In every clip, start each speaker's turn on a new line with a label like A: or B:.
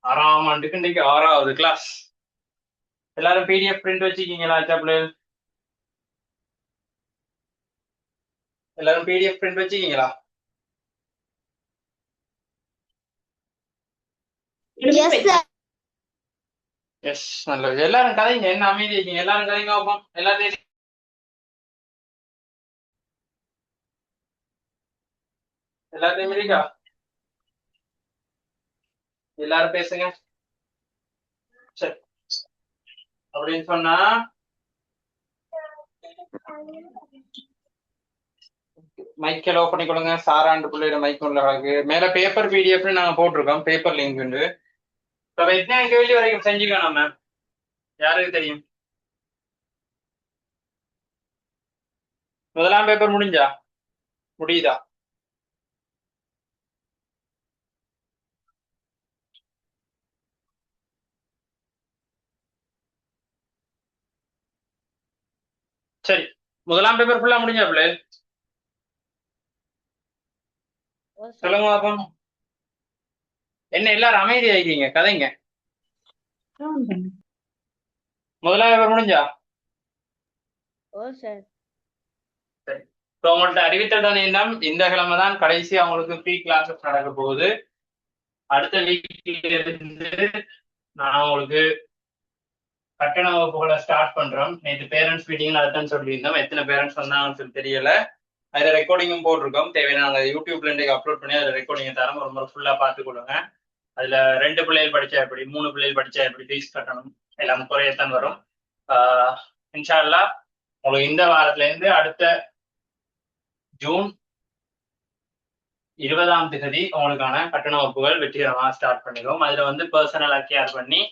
A: ஆறாம் ஆண்டுக்கு இன்னைக்கு 6வது கிளாஸ். எல்லாரும் பிடிஎஃப் பிரிண்ட் வச்சுக்கீங்களா டேப்லெட்? எல்லாரும் பிடிஎஃப் பிரிண்ட் வச்சுக்கீங்களா? எஸ், நல்லது. எல்லாரும் கதைங்க. என்ன அமைதி இருக்கீங்க? எல்லாரும் கதைங்க பார்ப்போம். எல்லாத்தையும் இருக்கா? எல்லாரும் பேசுங்க. சரி, அப்படின்னு சொன்னா மைக்கெல் ஓப்பன் பண்ணி கொடுங்க. சாராண்டு பிள்ளையோட மைக் உள்ள அழகு. மேல பேப்பர் பிடிஎஃப்னு நாங்க போட்டிருக்கோம். பேப்பர் லிங்க் உண்டு. இப்ப எத்தனை கேள்வி வரைக்கும் செஞ்சுக்கணும் நம்ம? யாருக்கு தெரியும்? முதலாம் பேப்பர் முடிஞ்சா? முடியுதா? சரி, முதலாம் பேப்பர் ஃபுல்லா முடிஞ்சா பிள்ளை? சொல்லுங்க பாப்போம். என்ன எல்லாரும் அமைதி ஆகிக்கீங்க? கதைங்க. முதலாம் பேப்பர் முடிஞ்சா? சரி, உங்கள்ட்ட அறிவித்தல் தானே இந்த கிழமை தான் கடைசி அவங்களுக்கு ப்ரீ கிளாஸஸ் நடக்க போகுது. அடுத்த வீக்ல இருந்து நான் உங்களுக்கு கட்டண வகுப்புகளை ஸ்டார்ட் பண்றோம். நேற்று பேரண்ட்ஸ் மீட்டிங் நடத்தன்னு சொல்லியிருந்தோம். எத்தனை பேரண்ட்ஸ் வந்தாங்கன்னு சொல்லி தெரியல. அதுல ரெக்கார்டிங்கும் போட்டிருக்கோம். தேவையான நாங்கள் யூடியூப்ல இருந்து அப்லோட் பண்ணி அதுல ரெக்கார்டிங் தரம் ஒரு முறை ஃபுல்லா பார்த்துக்கொள்ளுங்க. அதுல 2 பிள்ளைகள் படிச்சா எப்படி, 3 பிள்ளைகள் படிச்சா எப்படி ஃபீஸ் கட்டணும் எல்லாம் குறையத்தான் வரும். இன்ஷா அல்லாஹ் உங்களுக்கு இந்த வாரத்துல இருந்து அடுத்த ஜூன் 20ஆம் தேதி உங்களுக்கான கட்டண வகுப்புகள் வெற்றிகரமாக ஸ்டார்ட் பண்ணிடுவோம். அதுல வந்து பர்சனலா கேர் பண்ணி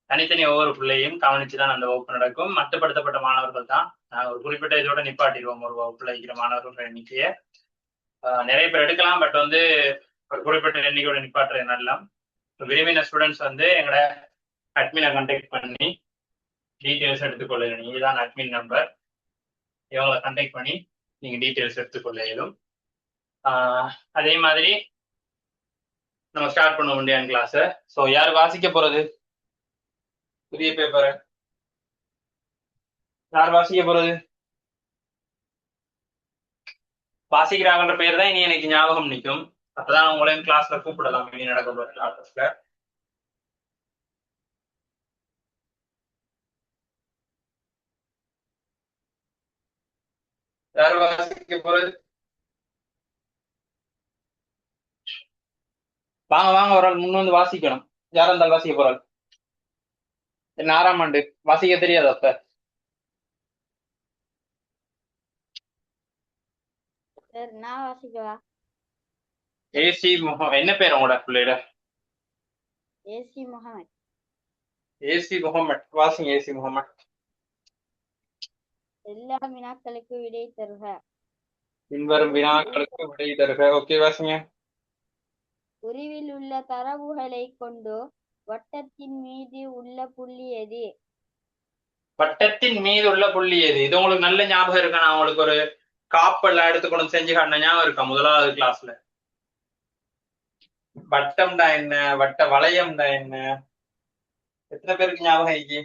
A: தனித்தனி ஒவ்வொரு பிள்ளையும் கவனிச்சுதான் அந்த வகுப்பு நடக்கும். மட்டுப்படுத்தப்பட்ட மாணவர்கள் தான். நாங்கள் ஒரு குறிப்பிட்ட இதோட நிப்பாட்டிடுவோம் ஒரு வகுப்புல இருக்கிற மாணவர்கள் எண்ணிக்கையை. நிறைய பேர் எடுக்கலாம், பட் வந்து ஒரு குறிப்பிட்ட எண்ணிக்கையோட நிப்பாட்டுறது நல்லா. விரும்பின ஸ்டூடெண்ட்ஸ் வந்து எங்களோட அட்மினை கான்டாக்ட் பண்ணி டீட்டெயில்ஸ் எடுத்துக்கொள்ள. நீங்க தான் அட்மின் நம்பர். இவங்களை கான்டாக்ட் பண்ணி நீங்க டீட்டெயில்ஸ் எடுத்துக்கொள்ள இயலும். அதே மாதிரி நம்ம ஸ்டார்ட் பண்ண முடியாது கிளாஸ். ஸோ யார் வாசிக்க போறது புதிய பேப்பரை? யார் வாசிக்க போறது? வாசிக்கிறாங்கன்ற பேர் தான் இனி எனக்கு ஞாபகம் நிற்கும். அப்பதான் உங்களையும் கிளாஸ்ல கூப்பிடலாம். இனி நடக்க போற கிளாஸ்ல யார் வாசிக்க போறது? வாங்க வாங்க, ஒரு ஆள் முன் வந்து வாசிக்கணும். யாரா இருந்தாலும் வாசிக்க போறாள். என்ன 6ஆம் ஆண்டு வாசிக்க தெரியாது அப்ப?
B: நான் வாசிக்கவா?
A: ஏசி முகம். என்ன பேர் உங்களோட பிள்ளைட?
B: ஏசி முகமது.
A: ஏசி முகமது. வாசிங்க ஏசி முகமது.
B: எல்லா வினாக்களுக்கு விடை தருக.
A: பின்வரும் வினாக்களுக்கு விடை தருக. ஓகே, வாசிங்க.
B: உருவில் உள்ள தரவுகளை கொண்டு வட்டத்தின் மீது உள்ள புள்ளி எது?
A: வட்டத்தின் மீது உள்ள புள்ளி எது? இது உங்களுக்கு நல்ல ஞாபகம் இருக்கா? நான் உங்களுக்கு ஒரு காப்பெல்லாம் எடுத்துக்கொண்டு செஞ்சு காட்டின ஞாபகம் இருக்கா முதலாவது கிளாஸ்ல? வட்டம்டா என்ன, வட்ட வளையம்டா என்ன? எத்தனை பேருக்கு ஞாபகம் இருக்கு?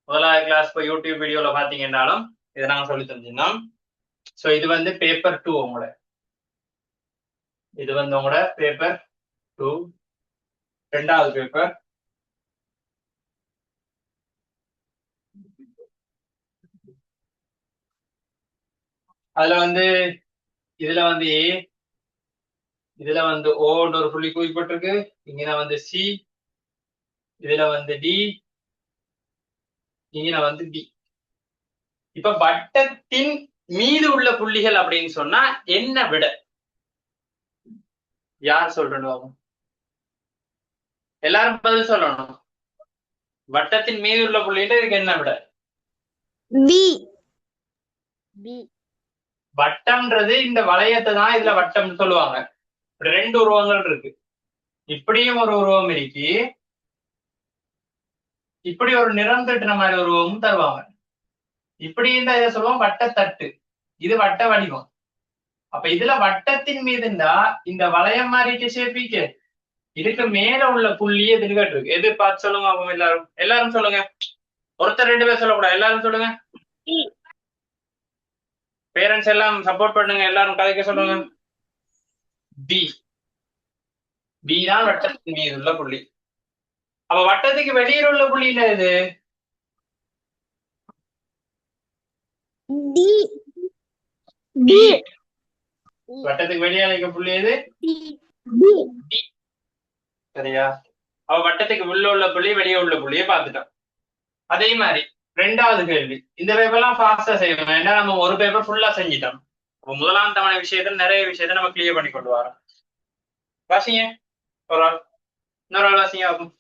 A: முதலாவது கிளாஸ் போய் யூடியூப் வீடியோல பாத்தீங்கன்னாலும் இதை நாங்க சொல்லி தந்துருந்தோம். ஸோ இது வந்து பேப்பர் 2 உங்களோட. இது வந்து உங்களோட பேப்பர் 2, 2வது பேப்பர். அதுல வந்து இதுல வந்து ஏ, இதுல வந்து ஓன்னு ஒரு புள்ளி குறிப்பிட்டிருக்கு. இங்க வந்து சி, இதுல வந்து டி, இங்க வந்து டி. இப்ப வட்டத்தின் மீது உள்ள புள்ளிகள் அப்படின்னு சொன்னா என்ன விட? யார் சொல்லணும்? எல்லாரும் பதில் சொல்லணும். வட்டத்தின் மீது உள்ள புள்ளிகள் இதுக்கு என்ன விட?
B: பி. பி.
A: வட்டம்ன்றது இந்த வளையத்தை தான் இதுல வட்டம் சொல்லுவாங்க. 2 உருவங்கள் இருக்கு. இப்படியும் ஒரு உருவம் இருக்கு, இப்படி ஒரு நிறம் தட்டுற மாதிரி உருவமும் தருவாங்க. இப்படி இருந்தா இதை சொல்லுவோம் வட்டத்தட்டு. இது வட்ட வடிவம். அப்ப இதுல வட்டத்தின் மீது இருந்தா இந்த வளையம் மாதிரி ஷேப்பிக்கு இதுக்கு மேல உள்ள புள்ளி எதுன்னு கேட்டிருக்கு. எது பார்த்து சொல்லுங்க அவங்க எல்லாரும். எல்லாரும் சொல்லுங்க. ஒருத்தர் 2 பேர் சொல்லக்கூடாது. எல்லாரும் சொல்லுங்க. பேரண்ட்ஸ் எல்லாம் சப்போர்ட் பண்ணுங்க. எல்லாரும் கதைக்க சொல்லுங்க. பி. பி தான் வட்டத்தின் மீது உள்ள புள்ளி. அப்ப வட்டத்துக்கு வெளியில் உள்ள புள்ளி இல்ல இது.
B: டி.
A: டி. வட்டத்துக்கு வெளியே இருக்க புள்ளி எது? டி. சரியா? அவ வட்டத்துக்கு உள்ள உள்ள புள்ளி வெளியே உள்ள புள்ளியை பார்த்துட்டோம். அதே மாதிரி 2வது கேள்வி. இந்த பேப்பர்லாம் ஃபாஸ்டா செய்யணும். ஏன்னா நம்ம ஒரு பேப்பர் ஃபுல்லா செஞ்சிட்டோம். முதலாம் தவணை விஷயத்துல நிறைய விஷயத்த நம்ம கிளியர் பண்ணி கொண்டு வரோம். வாசிங்க ஒரு ஆள். இன்னொரு ஆள் வாசிங்க ஆகும்.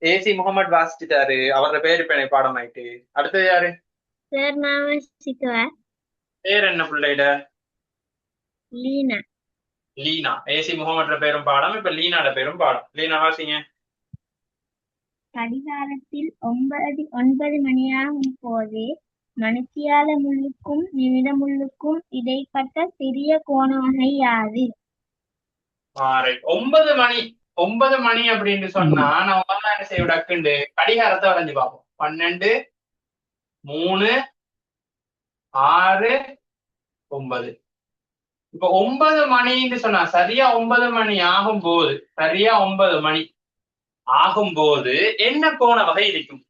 A: ஏசி முகமது வாசிச்சுட்டாரு. அவரோட பேரு இப்ப எனக்கு பாடம் ஆயிட்டு. அடுத்தது யாரு?
B: சார் நான் வாசிக்குவேன்.
A: பேர் என்ன பிள்ளைட?
B: லீனா.
A: லீனா. ஏசி முகமது பேரும் பாடம். இப்ப லீனாட பேரும் பாடம். லீனா வாசிங்க.
B: கடிகாரத்தில் 9 மணியாகும் போது மணித்தியால முள்ளுக்கும் நிமிட முள்ளுக்கும் இடைப்பட்ட சிறிய கோண வகை யாது?
A: 9 மணி. 9 மணி அப்படின்னு சொன்னா நம்ம என்ன செய்ய டக்குண்டு கடிகாரத்தை வரைஞ்சு பார்ப்போம். 12, 3, 6, 9. இப்ப 9 மணின்னு சொன்னா சரியா 9 மணி ஆகும்போது சரியா 9 மணி ஆகும்போது என்ன கோண வகை இருக்கும்?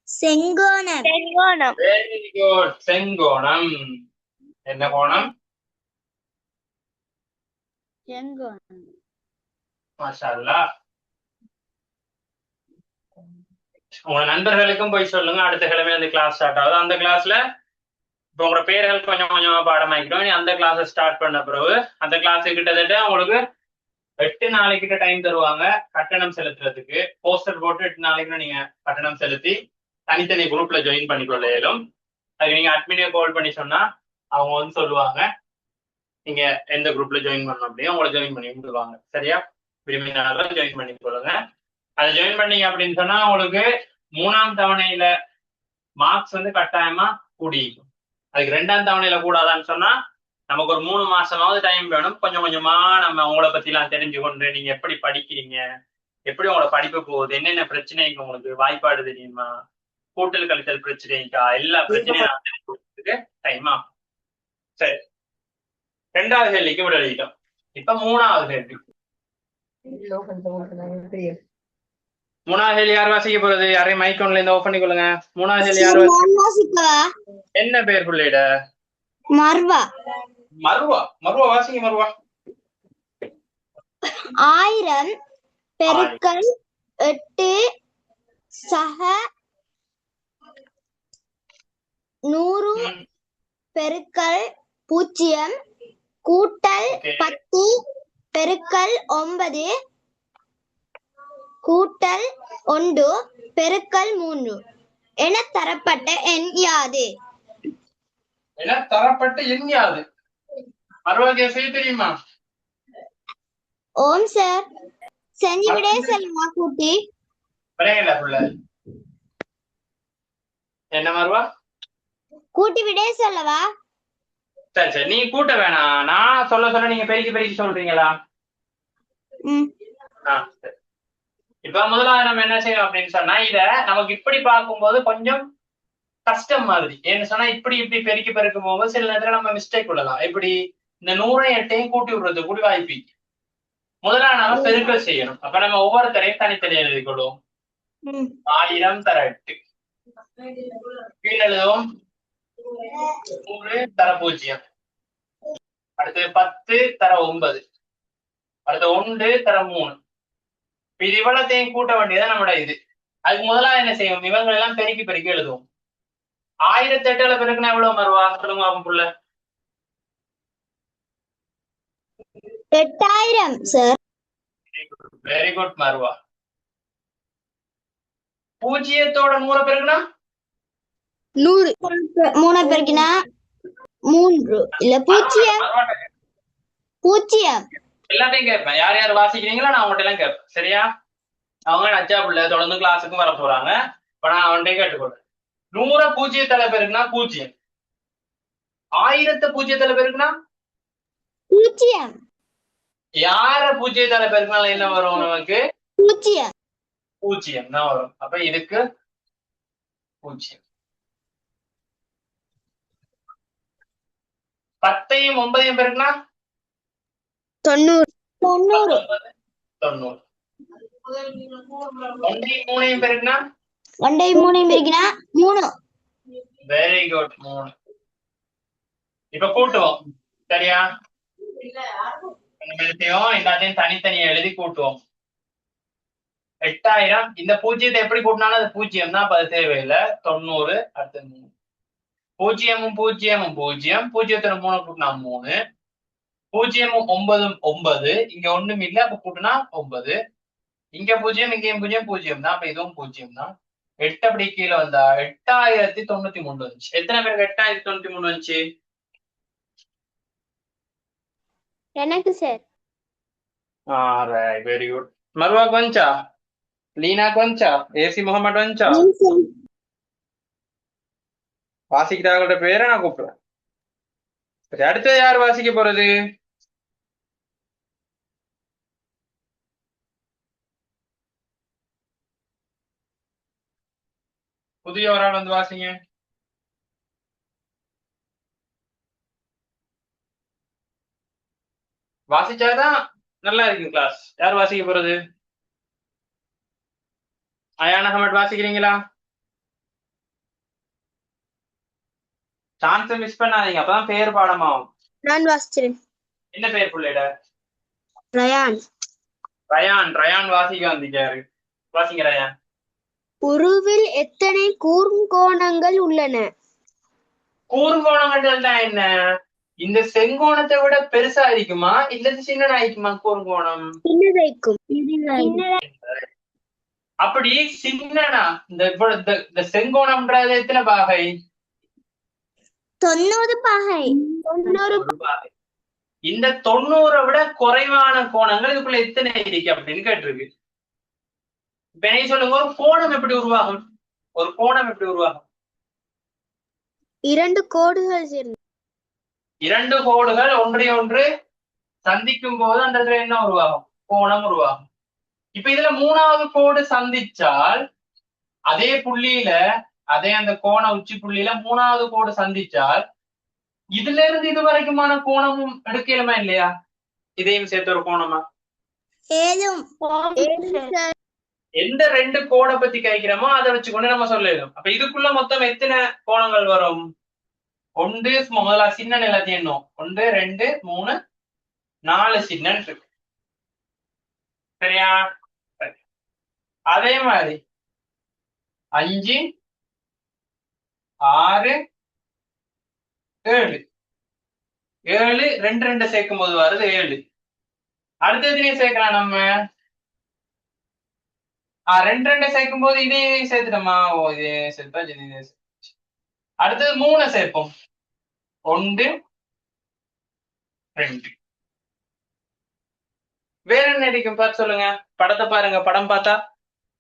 B: செங்கோணம். செங்கோணம்.
A: Very good. செங்கோணம். என்ன கோணம்?
B: செங்கோணம்.
A: மாஷா அல்லாஹ். உங்க நண்பர்களுக்கும் போய் சொல்லுங்க. அடுத்த கிழமை அந்த கிளாஸ் ஸ்டார்ட் ஆகுது. அந்த கிளாஸ்ல இப்போ உங்களோட பேர்கள் கொஞ்சம் கொஞ்சமா பாடமாக்கிட்டோம். அந்த கிளாஸ் ஸ்டார்ட் பண்ண பிறகு அந்த கிளாஸ் கிட்டத்தட்ட உங்களுக்கு 8 நாளைக்கிட்ட டைம் தருவாங்க கட்டணம் செலுத்துறதுக்கு. போஸ்டர் போட்டு 8 நாளைக்கு நீங்க கட்டணம் செலுத்தி தனித்தனி குரூப்ல ஜாயின் பண்ணிக்கொள்ள இயலும். அதுக்கு நீங்க அட்மினே கால் பண்ணி சொன்னா அவங்க வந்து சொல்லுவாங்க நீங்க எந்த குரூப்ல ஜாயின் பண்ணணும் அப்படின்னு உங்களை ஜாயின் பண்ணி விடுவாங்க. சரியா? விரும்பினாலும் ஜாயின் பண்ணி கொள்ளுங்க. அதை ஜாயின் பண்ணீங்க அப்படின்னு சொன்னா உங்களுக்கு 3ஆம் தவணையில மார்க்ஸ் வந்து கட்டாயமா கூடிக்கும். அதுக்கு 2ஆம் தவணையில கூடாதான்னு சொன்னா நமக்கு ஒரு 3 மாசமாவது டைம் வேணும். கொஞ்சம் கொஞ்சமா நம்ம உங்களை பத்தி எல்லாம் தெரிஞ்சு கொண்டு நீங்க எப்படி படிக்கிறீங்க, எப்படி உங்களோட படிப்பு போகுது, என்னென்ன பிரச்சனைக்கு உங்களுக்கு வாய்ப்பாடு தெரியுமா, கூட்டல் கழித்தல் பிரச்சனைக்கா, எல்லா பிரச்சனையும் தெரிஞ்சுக்கிறதுக்கு டைம் ஆகும். சரி, 2வது கேள்விக்கு விட எழுதிட்டோம். இப்ப 3வது கேள்வி. 3வது கேள்வி யார் வாசிக்க போறது? யாரையும் மைக் ஒன்ல இருந்து ஓபன் பண்ணிக்கொள்ளுங்க. 3வது கேள்வி யார் வாசிக்க? என்ன பேர் பிள்ளைட?
B: மர்வா.
A: மருவா. மருவா வாசிங்க. மருவா.
B: 1000 பெருக்கல் 8 சக 100 பெருக்கல் 0 கூட்டல் 10 பெருக்கல் 9 கூட்டல் 1 பெருக்கல் 3 என தரப்பட்ட எண் யாது?
A: என தரப்பட்ட எண் யாது? மருவாக்கு செய்ய தெரியுமா?
B: ஓம் சார். செஞ்சு விடே சொல்லவா கூட்டி?
A: வரேங்கல புள்ள. என்ன மருவா? கூட்டி விடே சொல்லவா? சரி சரி, நீ கூட்ட வேணாம். நான் சொல்ல நீங்க பெருக்கி சொல்றீங்களா? சரி. இப்ப முதல்ல நம்ம என்ன செய்யணும் அப்படின்னு சொன்னா இத நமக்கு இப்படி பார்க்கும்போது கொஞ்சம் கஷ்டம் மாதிரி. ஏன்னு சொன்னா இப்படி பெருக்கி பெருக்கும் போது சில நேரத்துல நம்ம மிஸ்டேக் விடலாம். எப்படி இந்த 100 கூட்டி விடுறது கூடி வாய்ப்பு. முதல்ல நாம பெருக்கல் செய்யணும். அப்ப நம்ம ஒவ்வொருத்தரையும் தனித்தனியாக எழுதி கொள்வோம். 1000 தர 8 கீழே எழுதுவோம் 100 தர 0. அடுத்து 10 தர 9. அடுத்து 1 தர 3. இது இவ்வளத்தையும் கூட்ட வேண்டியதான் நம்மளோட இது. அதுக்கு முதல்ல என்ன செய்யும்? இவங்க எல்லாம் பெருக்கி எழுதுவோம். 1008 பெருக்குன்னா எவ்வளவு மருவா? சொல்லுங்க புள்ள.
B: 8000 சார்.
A: வெரி குட் மருவா. 0த்தோட 100 பெருக்குனா
B: 100. 3 பெருக்கினா 3 இல்ல 0.
A: எல்லாத்தையும் கேட்பேன். யார் யார் வாசிக்கிறீங்களோ நான் அவங்கள்ட்ட எல்லாம் கேட்பேன். சரியா? அவங்க நச்சா பிள்ளை தொடர்ந்து கிளாஸுக்கும் வர போறாங்க. இப்ப நான் அவன்கிட்ட கேட்டுக்கொள்றேன். 100 0 பெருக்குனா 0. 1000 0 பெருக்குனா
B: 0.
A: யார பூஜ்ஜியத்தால பெருக்கினாலும் என்ன வரும் நமக்கு?
B: பூஜ்ஜியம்.
A: பூஜ்ஜியம் தான் வரும். அப்ப இதுக்கு பூஜ்ஜியம். 10ஐயும் 9ஐயும் பெருக்கினா
B: 90. 90.
A: 90. 1ஐயும் 3ஐயும் பெருக்கினா
B: 2ஐயும் 3ஐயும் பெருக்கினா 3.
A: Very good, 3. இப்ப கூட்டுவோம், சரியா? எல்லாத்தையும் தனித்தனியா எழுதி கூட்டுவோம். 8000. இந்த பூஜ்ஜியத்தை எப்படி கூட்டினாலும் அது பூஜ்ஜியம் தான், அது தேவையில்லை. 90. அடுத்து 3. பூஜ்ஜியமும் பூஜ்ஜியமும் பூஜ்ஜியம். 0 3 கூட்டினா 3. பூஜ்ஜியமும் 9ம் 9. இங்க ஒண்ணும் இல்ல, அப்ப கூட்டினா 9. இங்க பூஜ்ஜியம், இங்கேயும் பூஜ்ஜியம், பூஜ்ஜியம் தான். அப்ப இதுவும் பூஜ்ஜியம் தான். 8 அப்படி கீழே வந்தா 8093 வந்துச்சு. எத்தனை பேருக்கு 8093 வந்துச்சு?
B: எனக்கு சார்.
A: Very good. மருவாக்கு வந்துச்சா? லீனாக்கு வந்துச்சா? ஏசி முகமது வந்துச்சா? வாசிக்கிறாங்களோட பேரை நான் கூப்பிடுறேன். சரி, அடுத்தது யார் வாசிக்க போறது? புதிய ஒரு ஆள் வந்து வாசிங்க. வாசிச்சாதான் நல்லா இருக்கு கிளாஸ். யார் வாசிக்க போறது? அயான் அகமட் வாசிக்கிறீங்களா? சான்ஸ் மிஸ் பண்ணாதீங்க, அப்பதான் பேர் பாடமாகும்.
B: நான் வாசிக்கிறேன்.
A: என்ன பேர் புள்ளைட?
B: ரயான்.
A: ரயான் வாசிக்க வந்திருக்காரு. வாசிங்க ரயான்.
B: உருவில் எத்தனை கூர்ங்கோணங்கள் உள்ளன?
A: கூர்ங்கோணங்கள் தான் என்ன? இந்த செங்கோணத்தை விட பெருசா இருக்குமா இல்லது சின்னதா இருக்குமா? கூர்ங்கோணம் அப்படி சின்னனா. இந்த செங்கோணம்ன்றது எத்தனை பாகை?
B: 90 பாகை. 90
A: பாகை. இந்த 90 விட குறைவான கோணங்கள் இதுக்குள்ள எத்தனை இருக்கு அப்படின்னு கேட்டிருக்கு. இப்ப என்ன சொல்லுங்க, ஒரு கோணம் எப்படி உருவாகும்? ஒரு கோணம் எப்படி உருவாகும்?
B: 2 கோடுகள் சேர்ந்து.
A: 2 கோடுகள் ஒன்றை ஒன்று சந்திக்கும் போது அந்த இடத்துல என்ன உருவாகும்? கோணம் உருவாகும். இப்ப இதுல 3வது கோடு சந்திச்சால் அதே புள்ளியில, அதே அந்த கோண உச்சி புள்ளியில 3வது கோடு சந்திச்சால் இதுல இருந்து இது வரைக்குமான கோணமும் எடுக்கலுமா இல்லையா? இதையும் சேர்த்து ஒரு கோணமா? எந்த 2 கோடை பத்தி கேட்கிறோமோ அதை வச்சுக்கொண்டு நம்ம சொல்லலாம். அப்ப இதுக்குள்ள மொத்தம் எத்தனை கோணங்கள் வரும்? 1 முதல்ல சின்ன எல்லாத்தையும் எண்ணும். 1 2 3 4 சின்ன இருக்கு, சரியா? அதே மாதிரி 5 6 7 7 2 2 சேர்க்கும் போது வருது 7. அடுத்ததுலயும் சேர்க்கலாம் நம்ம. 2 2 சேர்க்கும் போது இதையும் சேர்த்துட்டோமா? இதே சேர்த்தா அடுத்தது 3 சேர்ப்போம். 1 2. வேற என்ன இருக்கும் பார்த்து சொல்லுங்க. படத்தை பாருங்க. படம் பார்த்தா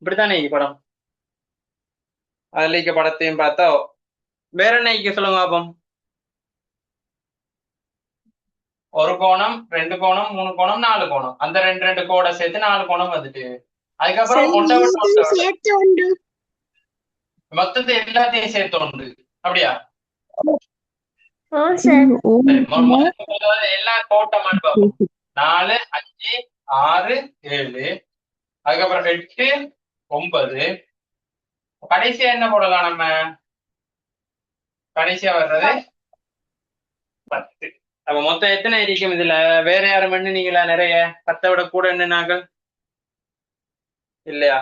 A: இப்படித்தானே படம். அதுல இருக்க படத்தையும் பார்த்தா வேற என்ன சொல்லுங்க பாப்போம். ஒரு கோணம், 2 கோணம், 3 கோணம், 4 கோணம். அந்த 2 2 கோடை சேர்த்து 4 கோணம் வந்துட்டு அதுக்கப்புறம் மொத்தத்தை எல்லாத்தையும் சேர்த்து 1. அப்படியா? எல்லாம் கோட்டம் 4 5 6 7, அதுக்கப்புறம் 8 9. கடைசியா என்ன போடலாம் நம்ம? கடைசியா வர்றது 10. அப்ப மொத்தம் எத்தனை இருக்கும் இதுல? வேற யாரும் எண்ணுனீங்களா? நிறைய 10 விட கூட எண்ணுனாங்க இல்லையா?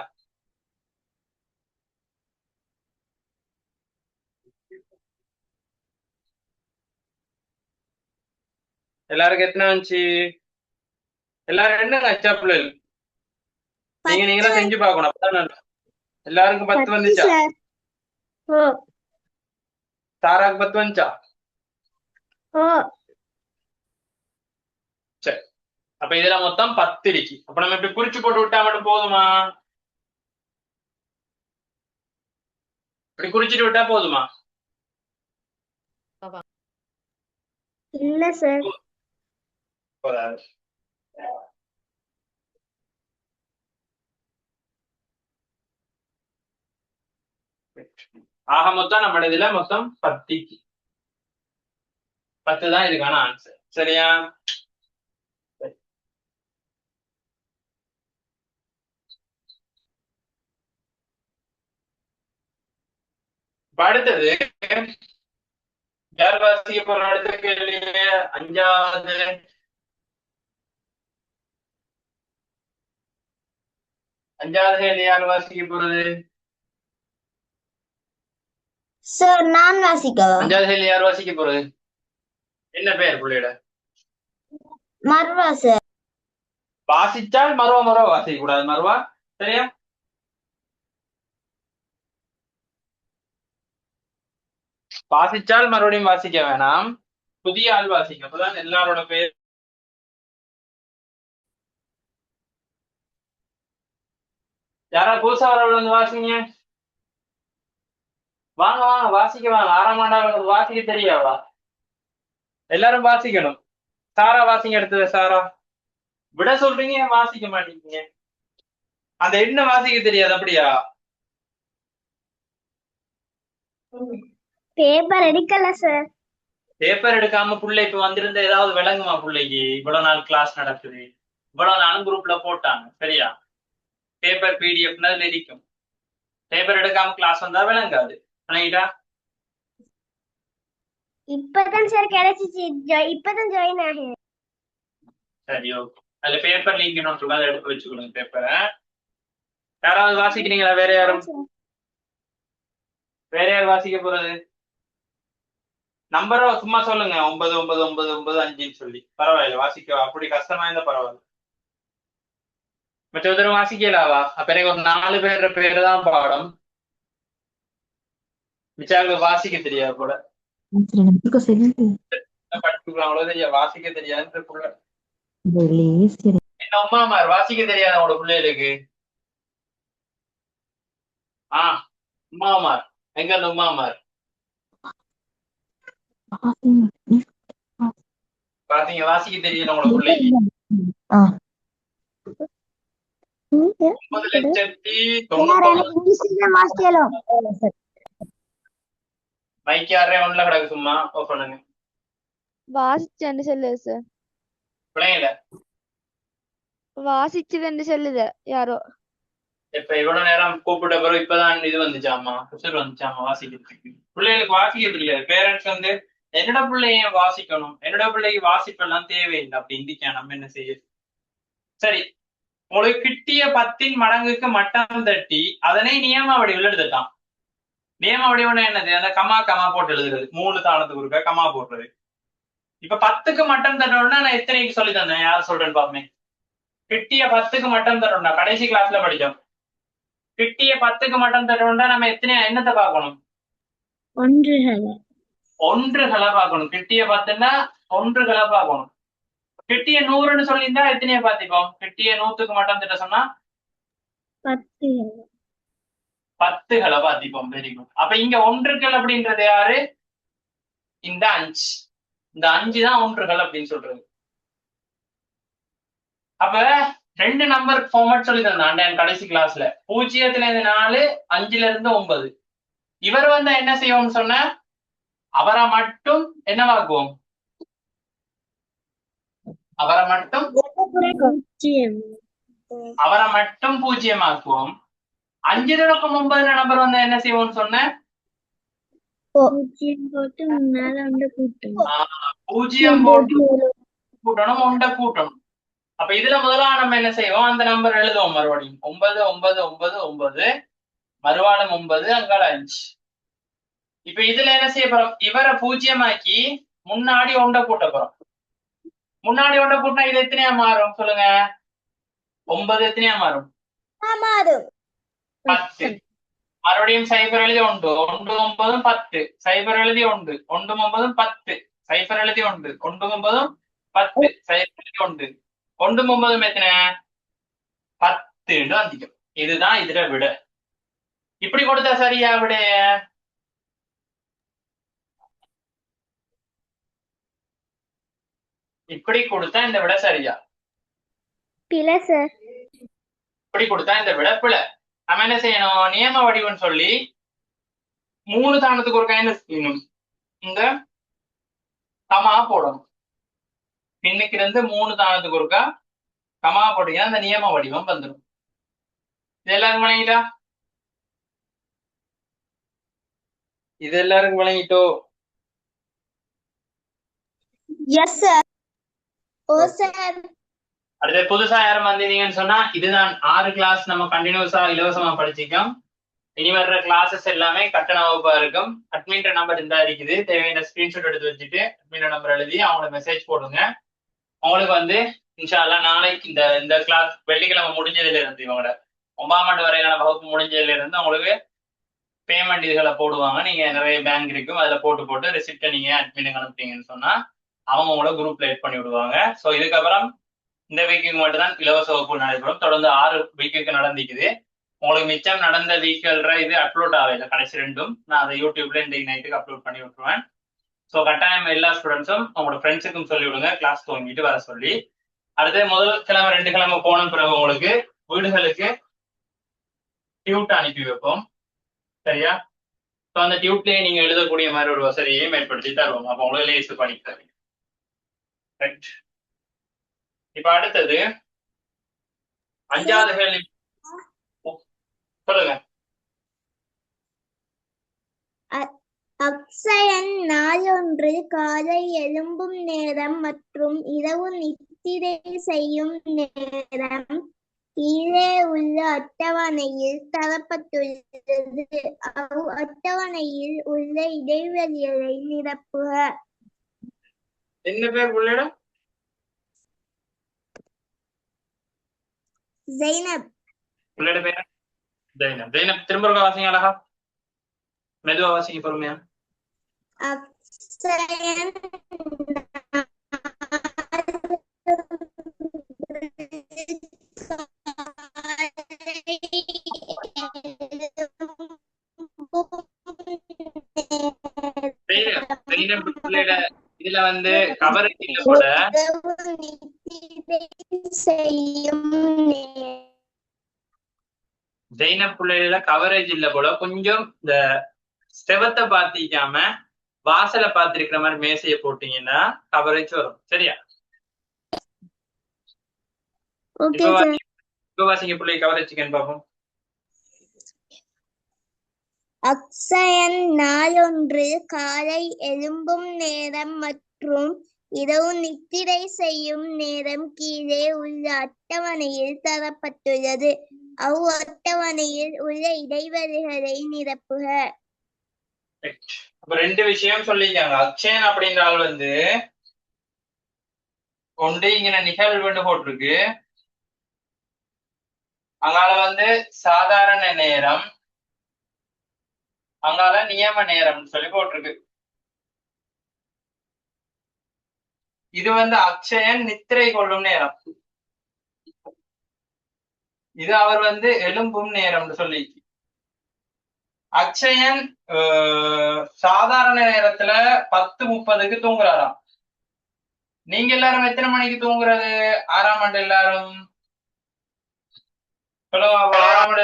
A: எல்லாருக்கும் எத்தனை வந்துச்சு? எல்லாரும் என்னங்க அச்சாப்புல நீங்களும் செஞ்சு பார்க்கணும். அப்பதான் எல்லாருக்கும் 10 வந்துச்சா? சாராக்கு 10 வந்துச்சா? சரி, அப்ப இதுல மொத்தம் 10 இருக்கு. அப்ப நம்ம இப்படி குறிச்சு போட்டு விட்டா மட்டும் போதுமா? இப்படி குறிச்சிட்டு விட்டா போதுமா?
B: இல்ல சார்.
A: போதாது. ஆக மொத்தம் நம்ம இதுல மொத்தம் 10 தான் இதுக்கான ஆன்சர். சரியா? இப்ப அடுத்தது யார் வாசிக்க போற அடுத்த கேள்வி? அஞ்சாவது கேள்வி யார் வாசிக்க போறது?
B: சார் நான் வாசிக்கவா?
A: அஞ்சாவது கேள்வி யார் வாசிக்க போறது? என்ன பேர் பிள்ளையோட?
B: Marwa sir.
A: வாசிச்சால் மறுவா வாசிக்க கூடாது. மறுவா சரியா? வாசிச்சால் மறுபடியும் வாசிக்க வேணாம், புதிய ஆள் வாசிக்க. அப்பதான் எல்லாரோட பேர். யாரா புதுசா வரவங்க வந்து வாசிங்க. வாங்க வாங்க வாசிக்க வாங்க. 6ஆம் ஆண்டாளர்களுக்கு வாசிக்க தெரியாவா? எல்லாரும் வாசிக்கணும். சாரா வாசிங்க. எடுத்தது சாரா. விட சொல்றீங்க, வாசிக்க மாட்டீங்க. அந்த எண்ணை வாசிக்க தெரியாது அப்படியா?
B: பேப்பர் எடுக்கல சார்.
A: பேப்பர் எடுக்காம புள்ள இப்ப வந்திருந்த ஏதாவது விளங்குமா புள்ளைக்கு? இவ்வளவு நாள் கிளாஸ் நடக்குது, இவ்வளவு நாளும் குரூப்ல போட்டாங்க. சரியா? பேப்பர் பிடிஎஃப் இருக்கும். பேப்பர் எடுக்காம கிளாஸ் வந்தா விளங்காது. விளங்கிட்டா?
B: இப்பதான் சார் கிடைச்சிச்சு. இப்பதான் ஜாயின் ஆகிறேன்.
A: சரி, ஓகே. அதுல பேப்பர் லிங்க் நோட்டு அதை எடுத்து வச்சுக்கணும். பேப்பரை யாராவது வாசிக்கிறீங்களா? வேற யாரும்? வேற யார் வாசிக்க போறது? நம்பரை சும்மா சொல்லுங்க. 9 9 9 9 5 சொல்லி. பரவாயில்ல, வாசிக்க. அப்படி கஷ்டமா இருந்தா பரவாயில்ல. மற்றொரு வாசிக்கலாவா? அப்ப எனக்கு ஒரு 4 பேர் பேரு தான் பாடம். மிச்சாங்களுக்கு வாசிக்க தெரியாது போல. படிச்சுக்கிறாங்களோ தெரியா, வாசிக்க தெரியாது. என்ன உமாமார் வாசிக்க தெரியாது அவங்களோட பிள்ளைகளுக்கு? உமாமார் எங்க? அந்த உமாமார் பாத்தீங்க, வாசிக்க தெரியல உங்களோட பிள்ளைக்கு. 9,99,000 மைக் யாரே ஒண்ணுல கிடக்கு. சும்மா ஓ பண்ணுங்க.
C: வாசிச்சேன்னு சொல்லுது சார்.
A: பிள்ளைங்கள
C: வாசிச்சதுன்னு சொல்லுது யாரோ.
A: இப்ப இவ்வளவு நேரம் கூப்பிட்ட பிறகு இப்பதான் இது வந்துச்சாமா, உசுர் வந்துச்சாமா வாசிக்கிறதுக்கு. பிள்ளைகளுக்கு வாசிக்க தெரியாது. பேரண்ட்ஸ் வந்து என்னோட பிள்ளைய வாசிக்கணும், என்னோட பிள்ளைக்கு வாசிப்பெல்லாம் தேவையில்லை அப்படின்னு நம்ம என்ன செய்ய? சரி, உங்களுக்கு கிட்டிய 10 மடங்குக்கு மட்டம் தட்டி அதனை நியம வடிவில் எழுதட்டான். நியம வடிவம்னா என்னது? அந்த கமா கமா போட்டு எழுதுறது. 3 தாளத்துக்கு இருக்க கமா போடுறது. இப்ப 10க்கு மட்டம் தட்டணும்னா நான் எத்தனைக்கு சொல்லி தந்தேன்? யார் சொல்றேன்னு பாப்பேன். கிட்டிய 10க்கு மட்டம் தட்டணும்னா கடைசி கிளாஸ்ல படிச்சோம். கிட்டிய 10க்கு மட்டம் தட்டணும்னா நம்ம என்னத்தை பார்க்கணும்? ஒன்றுகளை பார்க்கணும். கிட்டிய 10ன்னா ஒன்றுகளை பார்க்கணும். கிட்டிய 100ன்னு சொல்லியிருந்தா எத்தனைய பார்த்திப்போம்? கிட்டிய 100க்கு மட்டம் தட்ட சொன்னா 10களை பார்த்திப்போம். Very good. அப்ப இங்க ஒன்றுகள் அப்படின்றது யாரு? இந்த 5. இந்த 5 தான் ஒன்றுகள் அப்படின்னு சொல்றது. அப்ப 2 நம்பர் ஃபார்மேட் சொல்லி தந்தான் கடைசி கிளாஸ்ல. 0ல இருந்து 4, 5ல இருந்து 9. இவர் வந்து என்ன செய்வோம்னு சொன்ன, அவரை மட்டும் என்னவாக்குவோம்? அவரை மட்டும் 0 ஆக்குவோம். 5 தொடக்கம் 9 நம்பர் வந்து என்ன செய்வோம்னு சொன்ன, 0 போட்டு கூட்டணும், 1 கூட்டணும். அப்ப இதுல முதல்ல நம்ம என்ன செய்வோம்? அந்த நம்பர் எழுதுவோம் மறுபடியும். 9 9 9 9 மறுவாளம் 9 அங்கால 5. இப்ப இதுல என்ன செய்ய போறோம்? இவரை 0 ஆக்கி முன்னாடி 1 கூட்ட போறோம். முன்னாடி 1 கூட்டினா இது எத்தனையா மாறும் சொல்லுங்க? 9 எத்தனையா மாறும்? 10. மறுபடியும் 0 எழுதி 1 1 9 10 0 எழுதி 1 1 9 10 0 எழுதி 1 1 9 10 0 எழுதி 1 1 9 எத்தனை? 10 அதிகம். இதுதான் இதுல விட. இப்படி கொடுத்தா சரியா விட? இப்படி கொடுத்தா இந்த விட சரியா?
B: பிழை சார்.
A: இப்படி கொடுத்தா இந்த விட பிழை. நம்ம என்ன செய்யணும்? நியம வடிவம்னு சொல்லி 3 தானத்துக்கு ஒரு என்ன செய்யணும், இந்த கமா போடணும். பின்னுக்கு இருந்து 3 தானத்துக்கு ஒருக்கா கமா போட்டீங்கன்னா அந்த நியம வடிவம் வந்துடும். இது எல்லாரும் வழங்கிட்டா? இது எல்லாருக்கும் வழங்கிட்டோ?
B: Yes sir. ஓ சார்.
A: அடுத்து புதுசா யாரும் வந்தீங்கன்னு சொன்னா இதுதான் 6 கிளாஸ் நம்ம கண்டினியூஸா இலவசமா படிச்சிக்கோம். இனி வர்ற கிளாஸஸ் எல்லாமே கட்டண வகுப்பா இருக்கும். அட்மின் நம்பர் இருந்தா இருக்குது, தேவையான ஸ்கிரீன்ஷாட் எடுத்து வச்சுட்டு அட்மின் நம்பர் எழுதி அவங்களுக்கு மெசேஜ் போடுங்க. உங்களுக்கு வந்து இன்ஷா அல்லாஹ் நாளைக்கு இந்த கிளாஸ் வெள்ளிக்கிழமை முடிஞ்சதுல இருந்து இவங்களோட 9ஆம் ஆண்டு வரையிலான வகுப்பு முடிஞ்சதுல இருந்து உங்களுக்கு பேமெண்ட் இதுகளை போடுவாங்க. நீங்க நிறைய பேங்க் இருக்கும், அதுல போட்டு ரெசிப்டை நீங்க அட்மினுக்கு அனுப்பிட்டீங்கன்னு சொன்னா அவங்க உங்களை குரூப்ல ஆட் பண்ணி விடுவாங்க. ஸோ இதுக்கப்புறம் இந்த வீக்குக்கு மட்டும்தான் இலவச வகுப்பு நடைபெறும். தொடர்ந்து 6 வீக்குக்கு நடந்திக்குது. உங்களுக்கு மிச்சம் நடந்த வீக்கல்ற இது அப்லோட் ஆகல, கடைசி 2ம் நான் அதை யூடியூப்ல இன்றைக்கு நைட்டுக்கு அப்லோட் பண்ணி விட்டுருவேன். ஸோ கட்டாயம் எல்லா ஸ்டூடெண்ட்ஸும் உங்களோட ஃப்ரெண்ட்ஸுக்கும் சொல்லி விடுங்க, கிளாஸ் துவங்கிட்டு வர சொல்லி. அடுத்து முதல் கிழமை 2 கிழமை போன பிறகு உங்களுக்கு வீடுகளுக்கு டியூட் அனுப்பி வைப்போம். சரியா? ஸோ அந்த டியூட்லயே நீங்க எழுதக்கூடிய மாதிரி ஒரு வசதியையும் ஏற்படுத்தி தருவோம். அப்போ உங்களுக்கு லேசு படிக்க. ரைட். இப்ப அடுத்தது 5வது கேள்வி சொல்லுங்க.
B: அக்ஷயன் நாளொன்று காலை எழும்பும் நேரம் மற்றும் இரவு நித்திரை செய்யும் நேரம் கீழே உள்ள அட்டவணையில் தரப்பட்டுள்ளது. அட்டவணையில் உள்ள இடைவெளிகளை நிரப்புக.
A: என்ன பேர் உள்ளிடம்?
B: ஜைனப்.
A: உள்ளிட பேர் ஜைனப். ஜைனப் திரும்ப வாசிங்க, அழகா மெதுவா வாசிங்க, பொறுமையா.
B: அக்ஷயன்
A: இதுல வந்து கவரேஜ் கூட ஜெயினப் பிள்ளைகள கவரேஜ் இல்ல போல, கொஞ்சம் இந்த செவத்தை பாத்திக்காம வாசலை பாத்திருக்கிற மாதிரி மேசைய போட்டீங்கன்னா கவரேஜ் வரும். சரியா? இப்ப வாசிங்க பிள்ளை, கவரேஜ் பார்ப்போம்.
B: அக்ஷயன் நாளொன்று காலை எழும்பும் நேரம் மற்றும் இரவு நித்திரை செய்யும் நேரம் கீழே உள்ள அட்டவணையில் தரப்பட்டுள்ளது. அட்டவணையில் உள்ள இடைவெளிகளை நிரப்புக.
A: அப்ப 2 விஷயம் சொல்லிருக்காங்க. அக்ஷயன் அப்படின்ற ஆள் வந்து கொண்டு இங்க நிகழ்வு போட்டிருக்கு, அங்கால வந்து சாதாரண நேரம், அங்கால நியம நேரம் சொல்லி போட்டிருக்கு. இது வந்து அக்ஷயன் நித்திரை கொள்ளும் நேரம், இது அவர் வந்து எழும்பும் நேரம் சொல்லி. அக்ஷயன் சாதாரண நேரத்துல 10:30க்கு தூங்குறாராம். நீங்க எல்லாரும் எத்தனை மணிக்கு தூங்குறது 6ஆம் ஆண்டு எல்லாரும்? சொல்லுங்க. 6ஆம் ஆண்டு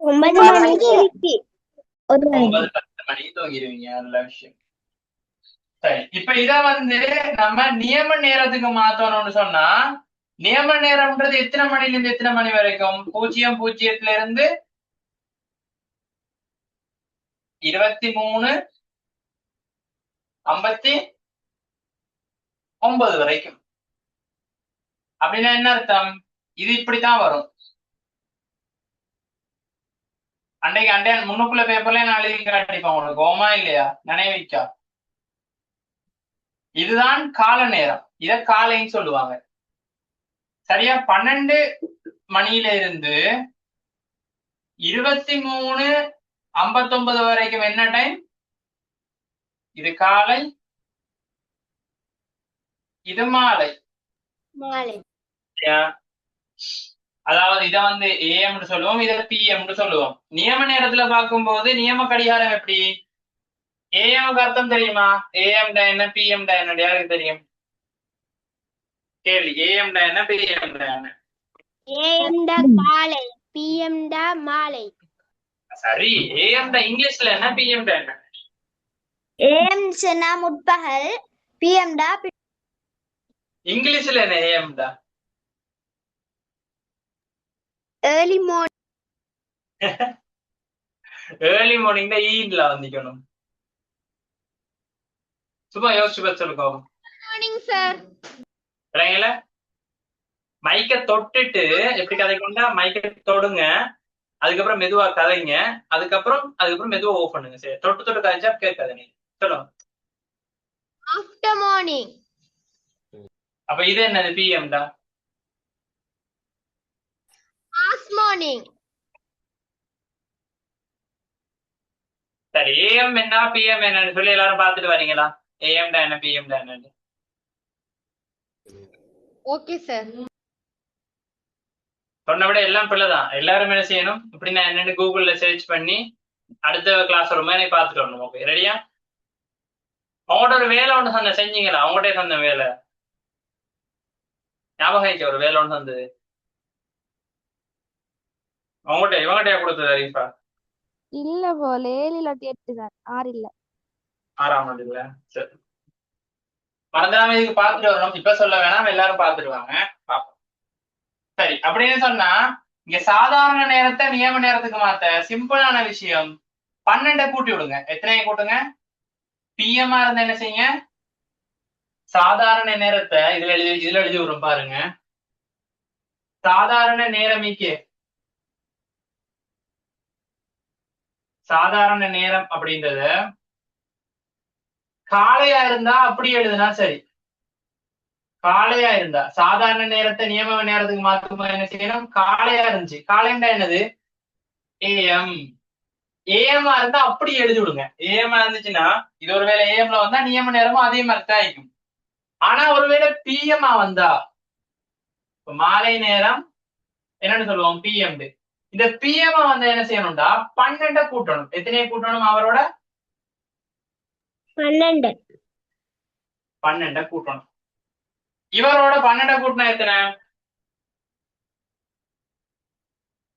A: 9:10 மணிக்கு தூங்கிடுவீங்க. நல்ல விஷயம். சரி, இப்ப இத வந்து நம்ம நியம நேரத்துக்கு மாத்தணும்னு சொன்னா, நியம நேரம்ன்றது எத்தனை மணில இருந்து எத்தனை மணி வரைக்கும்? 00:00 இருந்து 23:59 வரைக்கும். அப்படின்னா என்ன அர்த்தம்? இது இப்படித்தான் வரும். அண்டைக்கு முன்னுக்குள்ள பேப்பர்ல நான் எழுதி காட்டிப்பேன் உங்களுக்கு, கோமா இல்லையா, நினைவிக்கா? இதுதான் கால நேரம், இத காலைன்னு சொல்லுவாங்க. சரியா? 12 மணியில இருந்து 23:59 வரைக்கும் என்ன டைம்? இது காலை, இது மாலை. அதாவது இத வந்து AM சொல்லுவோம், இத PM சொல்லுவோம். நியம நேரத்துல பார்க்கும்போது நியம கடிகாரம் எப்படி? AM அர்த்தம் தெரியுமா? AM என்ன, PM என்ன, யாருக்கு தெரியும்? கேள்வி. AM என்ன, PM என்ன?
B: AM காலை, PM மாலை.
A: சரி, ஏஎம் டா இங்கிலீஷ்ல என்ன, பிஎம் டா என்ன?
B: ஏஎம் சொன்னா முற்பகல், பிஎம் டா
A: இங்கிலீஷ்ல என்ன ஏஎம் டா?
B: Early morning.
A: ஏர்லி மார்னிங் தான் ஈன்ல வந்திக்கணும். சும்மா யோசிச்சு பார்த்து சொல்லுங்க.
B: Morning sir.
A: சரிங்களா? மைக்க தொட்டுட்டு எப்படி கதைக்கொண்டா, மைக்க தொடுங்க, அதுக்கப்புறம் மெதுவா கதைங்க, அதுக்கப்புறம் மெதுவா ஓஃப் பண்ணுங்க. சரி, தொட்டு தொட்டு கதைச்சா கேட்காது. நீங்க சொல்லுங்க.
B: After morning.
A: அப்ப இது என்னது, பிஎம் டா?
B: Past morning.
A: சரி, ஏஎம் என்ன பிஎம் என்னன்னு சொல்லி எல்லாரும் பார்த்துட்டு வரீங்களா? ஏஎம் டா என்ன, பிஎம் டா என்னன்னு?
B: Okay sir.
A: சொன்ன விட எல்லாம் பிள்ளைதான். எல்லாரும் என்ன செய்யணும், இப்படி நான் என்னன்னு கூகுள்ல சர்ச் பண்ணி அடுத்த கிளாஸ் ரூம் நீ பார்த்துட்டு வரணும். ஓகே, ரெடியா? அவங்கள்ட்ட ஒரு வேலை ஒன்று சொன்ன, செஞ்சீங்களா? அவங்கள்ட்ட சொன்ன வேலை ஞாபகம் ஆயிடுச்சு. ஒரு வேலை ஒன்று தந்தது இவங்ககிட்டயா கொடுத்தது அரீஃபா?
C: இல்ல போல 7 இல்லாட்டி 8 தான், 6 இல்ல.
A: 6ஆம் ஆண்டுல. சரி, மறந்துடாம இதுக்கு பார்த்துட்டு வரணும். இப்ப சொல்ல வேணாம், எல்லாரும் பார்த்துடுவாங்க. பார்ப்போம். சரி, அப்படின்னு சொன்னா இங்க சாதாரண நேரத்தை நியம நேரத்துக்கு மாத்த சிம்பிளான விஷயம், 12 கூட்டி விடுங்க. எத்தனையை கூட்டுங்க? பிஎம்ஆ இருந்தா என்ன செய்யுங்க, சாதாரண நேரத்தை இதுல எழுதி விடுறோம் பாருங்க. சாதாரண நேரமிக்கு சாதாரண நேரம் அப்படின்றத காலையா இருந்தா அப்படி எழுதுனா சரி. காலையா இருந்தா சாதாரண நேரத்தை நியம நேரத்துக்கு மாத்துமா என்ன செய்யணும்? காலையா இருந்துச்சு, காலைண்டா என்னது, ஏஎம். ஏஎம்ஆ இருந்தா அப்படி எழுதி விடுங்க. ஏஎம்ஆ இருந்துச்சுன்னா இது ஒருவேளை ஏஎம்ல வந்தா நியம நேரமும் அதே மாதிரி தான் இருக்கும். ஆனா ஒருவேளை பிஎம்ஆ வந்தா, மாலை நேரம் என்னன்னு சொல்லுவோம், பிஎம். இந்த பிஎம் வந்து என்ன செய்யணும்டா, 12 கூட்டணும். எத்தனையை கூட்டணும்? அவரோட 12 கூட்டணும். இவரோட 12 கூட்டினா எத்தனை?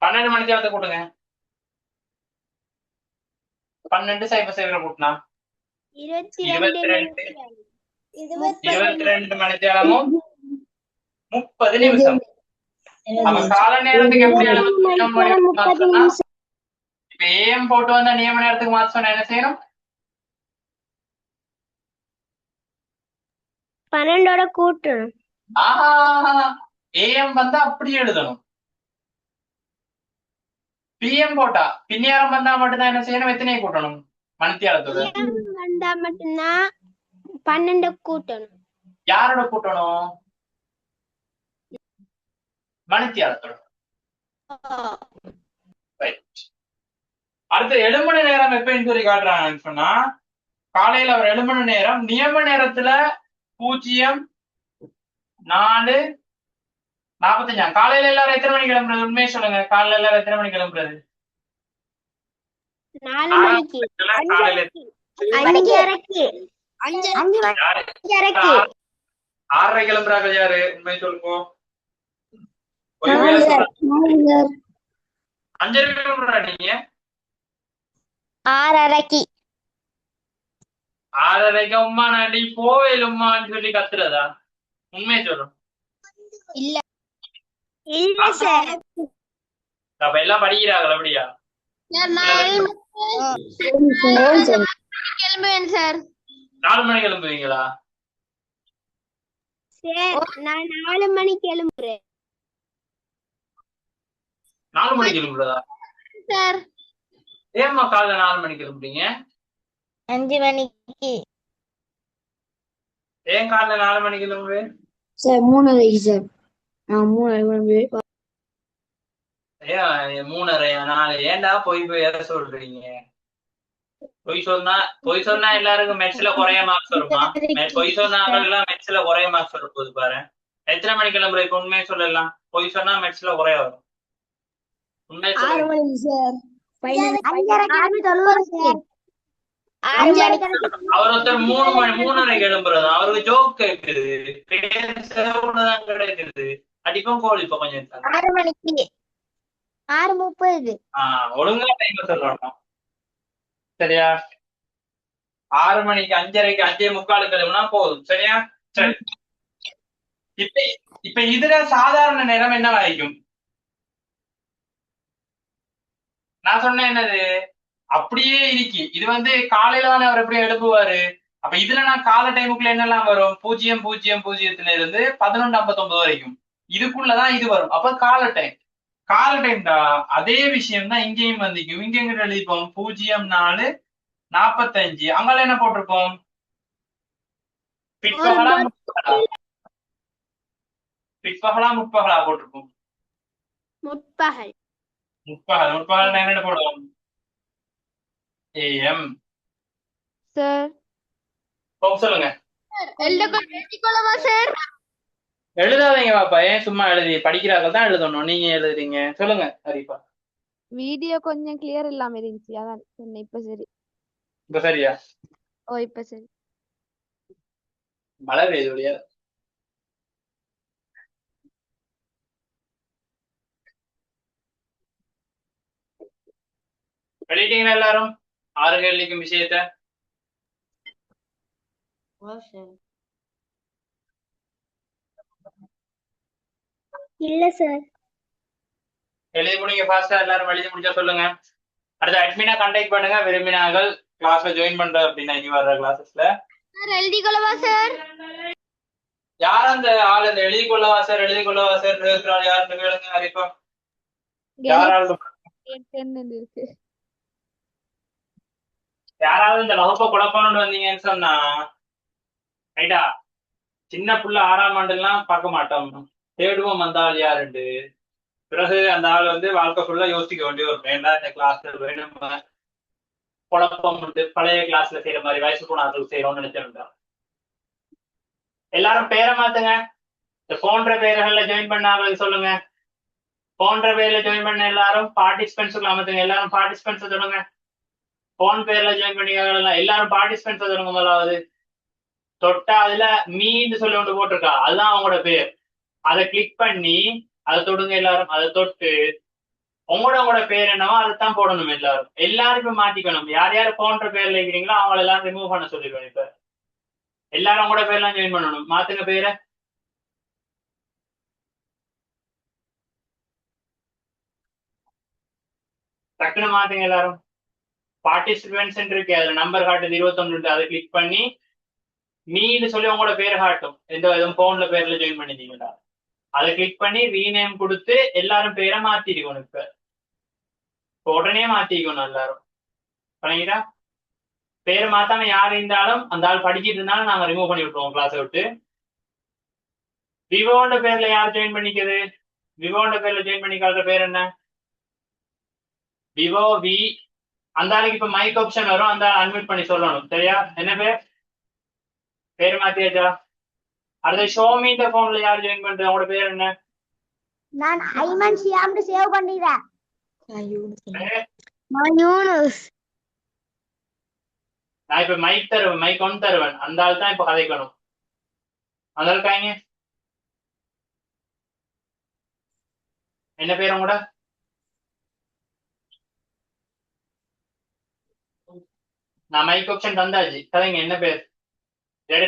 A: 12 மணி நேரத்தை கூட்டுங்க. 12 0 கூட்டினா 22 மணி நேரமும் 30 நிமிஷம். நம்ம கால நேரத்துக்கு எப்படி இப்ப ஏஎம் போட்டு வந்தா நியம நேரத்துக்கு மாத்த சொன்னா என்ன செய்யணும்?
B: 12 கூட்டணும்.
A: ஏஎம் வந்தா அப்படி எழுதணும். பிஎம் போட்டா பின்னியாரம் வந்தா மட்டும்தான் என்ன செய்யணும்? எத்தனையை கூட்டணும்? மணித்தியாலத்தோட
B: வந்தா மட்டும்தான் 12 கூட்டணும்.
A: யாரோட கூட்டணும்? மணித்தியாலத்தோட. அடுத்த எழுமண நேரம் எப்பன்னு சொல்லி காட்டுறாங்கன்னு சொன்னா, காலையில அவர் எழுமண நேரம் நியம நேரத்துல 04:45. காலையில எல்லாரும் எத்தனை மணிக்கு கிளம்புறது? உண்மையை சொல்லுங்க. காலையில எல்லாரும் எத்தனை மணிக்கு கிளம்புறது?
B: 4 மணிக்கு.
A: 6:30 கிளம்புறாங்க. யாரு உண்மை சொல்லுங்க. 5:30 கிளம்புறா நீங்க?
B: 6:30.
A: 6:30 உமா நான் நீ போவேல் உமான்னு சொல்லி கத்துறதா? உண்மையை சொல்லும்.
B: இல்ல சார்.
A: அப்ப எல்லாம் படிக்கிறாங்களா? அப்படியா? 4 மணிக்கு கிளம்புவீங்களா?
B: நான் 4 மணிக்கு எழும்புறேன்.
A: 4 மணிக்கு கிளம்புறதா
B: சார்?
A: ஏம்மா காலைல 4 மணிக்கு கிளம்புறீங்க?
B: 5 மணிக்கு.
A: ஏன் காலைல 4 மணிக்கு கிளம்புறேன்?
D: Sir 3:30 sir. நான் 3:30
A: ஏன் 3:30 4? ஏன்டா போய் எதை சொல்றீங்க? பொய் சொன்னா எல்லாருக்கும் மெட்ஸ்ல குறைய மார்க்ஸ் வருமா? பொய் சொன்னாங்க எல்லாம் மெட்ஸ்ல குறைய மார்க்ஸ் வரும் போது பாரு. எத்தனை மணிக்கு கிளம்புற? இப்ப உண்மையை சொல்லலாம். பொய் சொன்னா மெட்ஸ்ல குறைய வரும். உண்மையை சொல்லுங்க. அவர் ஒருத்தர் 3:30 கிளம்புறது. அவருக்கு ஜோக் கேக்குது, கிடைக்குது. அடிப்பும் கோல். இப்ப கொஞ்சம்
B: 6 மணிக்கு. 6:30.
A: ஒழுங்கா டைம் சொல்லணும். சரியா? 6 மணிக்கு 5:30க்கு 5:45 கிளம்புனா போதும். சரியா? சரி. இப்ப இப்ப இதுல சாதாரண நேரம் என்ன ஆயிக்கும்? நான் சொன்னேன் என்னது, அப்படியே இருக்கு. இது வந்து காலையில தானே அவர் எப்படி எழுப்புவாரு. அப்ப இதுல நான் கால டைமுக்குள்ள என்னெல்லாம் வரும்? 00:00 இருந்து 11:59 வரைக்கும் இதுக்குள்ளதான் இது வரும். அப்ப கால டைம். கால டைம்டா அதே விஷயம் தான் இங்கேயும் வந்திக்கும். இங்க எங்க எழுதிப்போம் 04:45. அங்கால என்ன போட்டிருப்போம்? பிற்பகலா முற்பகலா போட்டிருப்போம்.
B: முற்பகல்.
A: முற்பகல் என்ன போடுவோம்? AM.
C: சார்
A: சொல்லுங்க.
B: எழுதிக்கொள்ளவா சார்?
A: எழுதாதீங்க பாப்பா, ஏன் சும்மா எழுதி படிக்கிறார்கள் தான் எழுதணும். நீங்க எழுதுறீங்க. சொல்லுங்க ஹரிப்பா.
C: வீடியோ கொஞ்சம் கிளியர் இல்லாம இருந்துச்சு, அதான் சொன்னேன். இப்ப சரி.
A: இப்ப சரியா?
C: ஓ இப்ப சரி.
A: மழை பெய்யுது ஒழியா. எழுதிட்டீங்களா எல்லாரும் 6 கேள்விக்கும் விஷயத்த?
B: இல்ல சார்.
A: எழுதி முடிங்க ஃபாஸ்டா. எல்லாரும் எழுதி முடிச்சா சொல்லுங்க. அடுத்த அட்மினா கான்டாக்ட் பண்ணுங்க. விரும்பினார்கள் கிளாஸ்ல ஜாயின் பண்ற அப்படின்னா இனி வர்ற கிளாஸஸ்ல.
B: Sir எழுதிக்கொள்ளவா sir?
A: யார் அந்த ஆள்? இந்த எழுதி கொள்ளவா சார் இருக்கிறாள் யாருன்னு கேளுங்க ஹரிப்பா. யாராவது
C: இருக்கு.
A: யாராவது இந்த வகுப்பை குழப்பம்னு வந்தீங்கன்னு சொன்னா ரைட்டா, சின்ன புள்ள 6ஆம் ஆண்டுலாம் பார்க்க மாட்டோம். தேடுவோம் அந்த ஆள் யாருண்டு. பிறகு அந்த ஆள் வந்து வாழ்க்கை ஃபுல்லா யோசிக்க வேண்டிய ஒரு வேண்டாம் இந்த கிளாஸ் வேணும் குழப்பம் உண்டு. பழைய கிளாஸ்ல செய்யற மாதிரி வயசு போனார்கள் செய்யறோம்னு நினைச்சிருந்தோம். எல்லாரும் பேரை மாத்துங்க. இந்த போன்ற பேர்கள்ல ஜாயின் பண்ணாங்க சொல்லுங்க. போன்ற பேர்ல ஜாயின் பண்ண எல்லாரும் பார்ட்டிசிபென்ட்ஸ் அமர்த்துங்க. எல்லாரும் பார்ட்டிசிபென்ட்ஸ் சொல்லுங்க. போன் பேர்ல ஜாயின் பண்ணிக்காங்க எல்லாரும் பார்ட்டிசிபென்ட்ஸ் சொல்லுங்க. முதலாவது தொட்டா அதுல மீன்னு சொல்லி ஒன்று போட்டிருக்கா, அதுதான் அவங்களோட பேர். அதை கிளிக் பண்ணி அதை தொடுங்க. எல்லாரும் அதை தொட்டு உங்களோட பேர் என்னவோ அதைத்தான் போடணும். எல்லாரும் இப்ப மாத்திக்கணும். யார் யார் போன்ற பேர்ல இருக்கிறீங்களோ அவங்கள எல்லாம் ரிமூவ் பண்ண சொல்லிடுவேன். இப்ப எல்லாரும் உங்களோட பேர்லாம் ஜாயின் பண்ணணும். மாத்துங்க பேரை. டக்குன்னு மாத்துங்க எல்லாரும். பார்ட்டிசிபென்ட்ஸ் இருக்கு, அதுல நம்பர் காட்டுது 21. அதை கிளிக் பண்ணி மீன்னு சொல்லி உங்களோட பேர் காட்டும். எந்த எதுவும் போன்ல பேர்ல ஜாயின் பண்ணிட்டீங்களா அதை கிளிக் பண்ணி ரீநேம் கொடுத்து எல்லாரும் பேரை மாத்திருக்கணும். இப்ப உடனே மாத்திக்கணும் எல்லாரும். பண்ணிக்கிட்டா பேரை மாத்தாம யார் இருந்தாலும் அந்த ஆள் படிச்சிட்டு இருந்தாலும் நாங்க ரிமூவ் பண்ணி விட்டுருவோம் கிளாஸை விட்டு. விவோட பேர்ல யார் ஜாயின் பண்ணிக்கிறது? விவோட பேர்ல ஜாயின் பண்ணிக்காத பேர் என்ன? Vivo V. அந்த ஆளுக்கு இப்ப மைக் ஆப்ஷன் வரும், அந்த அன்மியூட் பண்ணி சொல்லணும். சரியா? என்ன பேர் மாத்தியாச்சா? அடுத்த ஷோமி இந்த போன்ல யார் ஜாயின் பண்றது? அவங்களோட பேர் என்ன?
B: நான் ஐமன் ஷியாம்னு சேவ் பண்ணிடுறேன்.
A: நான் இப்ப மைக் தருவேன், மைக் ஒன் தருவேன். அந்த ஆள் தான் இப்ப கதைக்கணும். அந்த இருக்காங்க. என்ன பேர் உங்களோட? நான் மைக் ஆப்ஷன் தந்தாச்சு. கதைங்க. என்ன பேர்?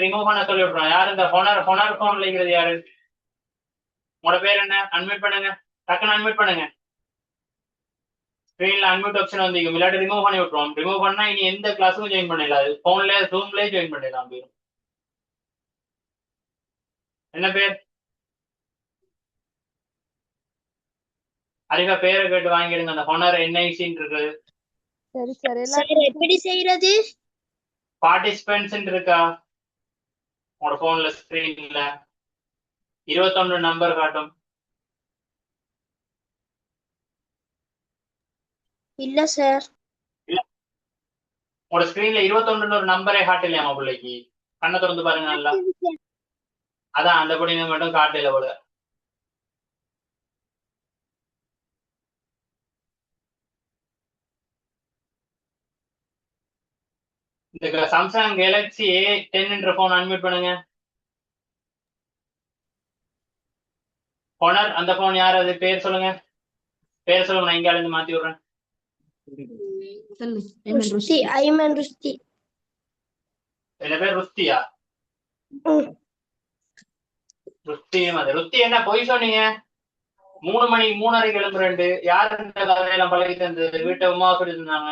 A: ரிமூவ் பண்ண சொல்லி விட்டுறோம். யாரு இந்த ஹொனர் போன்ல இருக்கிறது யாரு? உங்களோட பேர் என்ன? அன்மியூட் பண்ணுங்க. டக்குன்னு அன்மியூட் பண்ணுங்க. ஸ்கிரீன்ல அன்மியூட் ஆப்ஷன் வந்து இல்லாட்டி ரிமூவ் பண்ணி விட்டுருவோம். ரிமூவ் பண்ணா இனி எந்த கிளாஸுக்கும் ஜாயின் பண்ணிடலாம். போன்ல ரூம்லயே ஜாயின் பண்ணிடலாம். பேர் என்ன பேர்? அறிவா பேரை கேட்டு வாங்கிடுங்க. அந்த ஹொனர் என்ஐசின்னு இருக்கு.
C: சரி சரி.
B: சார் எப்படி செய்யறது?
A: பார்ட்டிசிபென்ட்ஸ் இருக்கா உங்களோட போன்ல? ஸ்கிரீன்ல 21 நம்பர் காட்டும்.
B: இல்ல சார்.
A: உங்களோட ஸ்கிரீன்ல 21 ஒரு நம்பரே காட்டலையாமா பிள்ளைக்கு? கண்ணை திறந்து பாருங்க நல்லா. அதான் அந்த படி மட்டும் காட்டல போல. இந்த சாம்சங் கேலக்ஸி A10 என்ற போன் அன்மியூட் பண்ணுங்க. ஹொனர் அந்த போன் யார்? அது பேர் சொல்லுங்க. பேர் சொல்லுங்க, நான் இங்கால இருந்து மாத்தி விடுறேன்.
D: சொல்லு
B: ருஷ்டி ஐமன் ருஷ்டி
A: என்ன பேர் ருஸ்தியா?
B: ம்.
A: ருஸ்தி மாதிரி. ருஸ்தி என்ன பொய் சொன்னீங்க? 3 மணி 3:30 கிளம்புறேன். யாரு இந்த கதையெல்லாம் பழகி தந்தது? வீட்டை உமா சொல்லி இருந்தாங்க.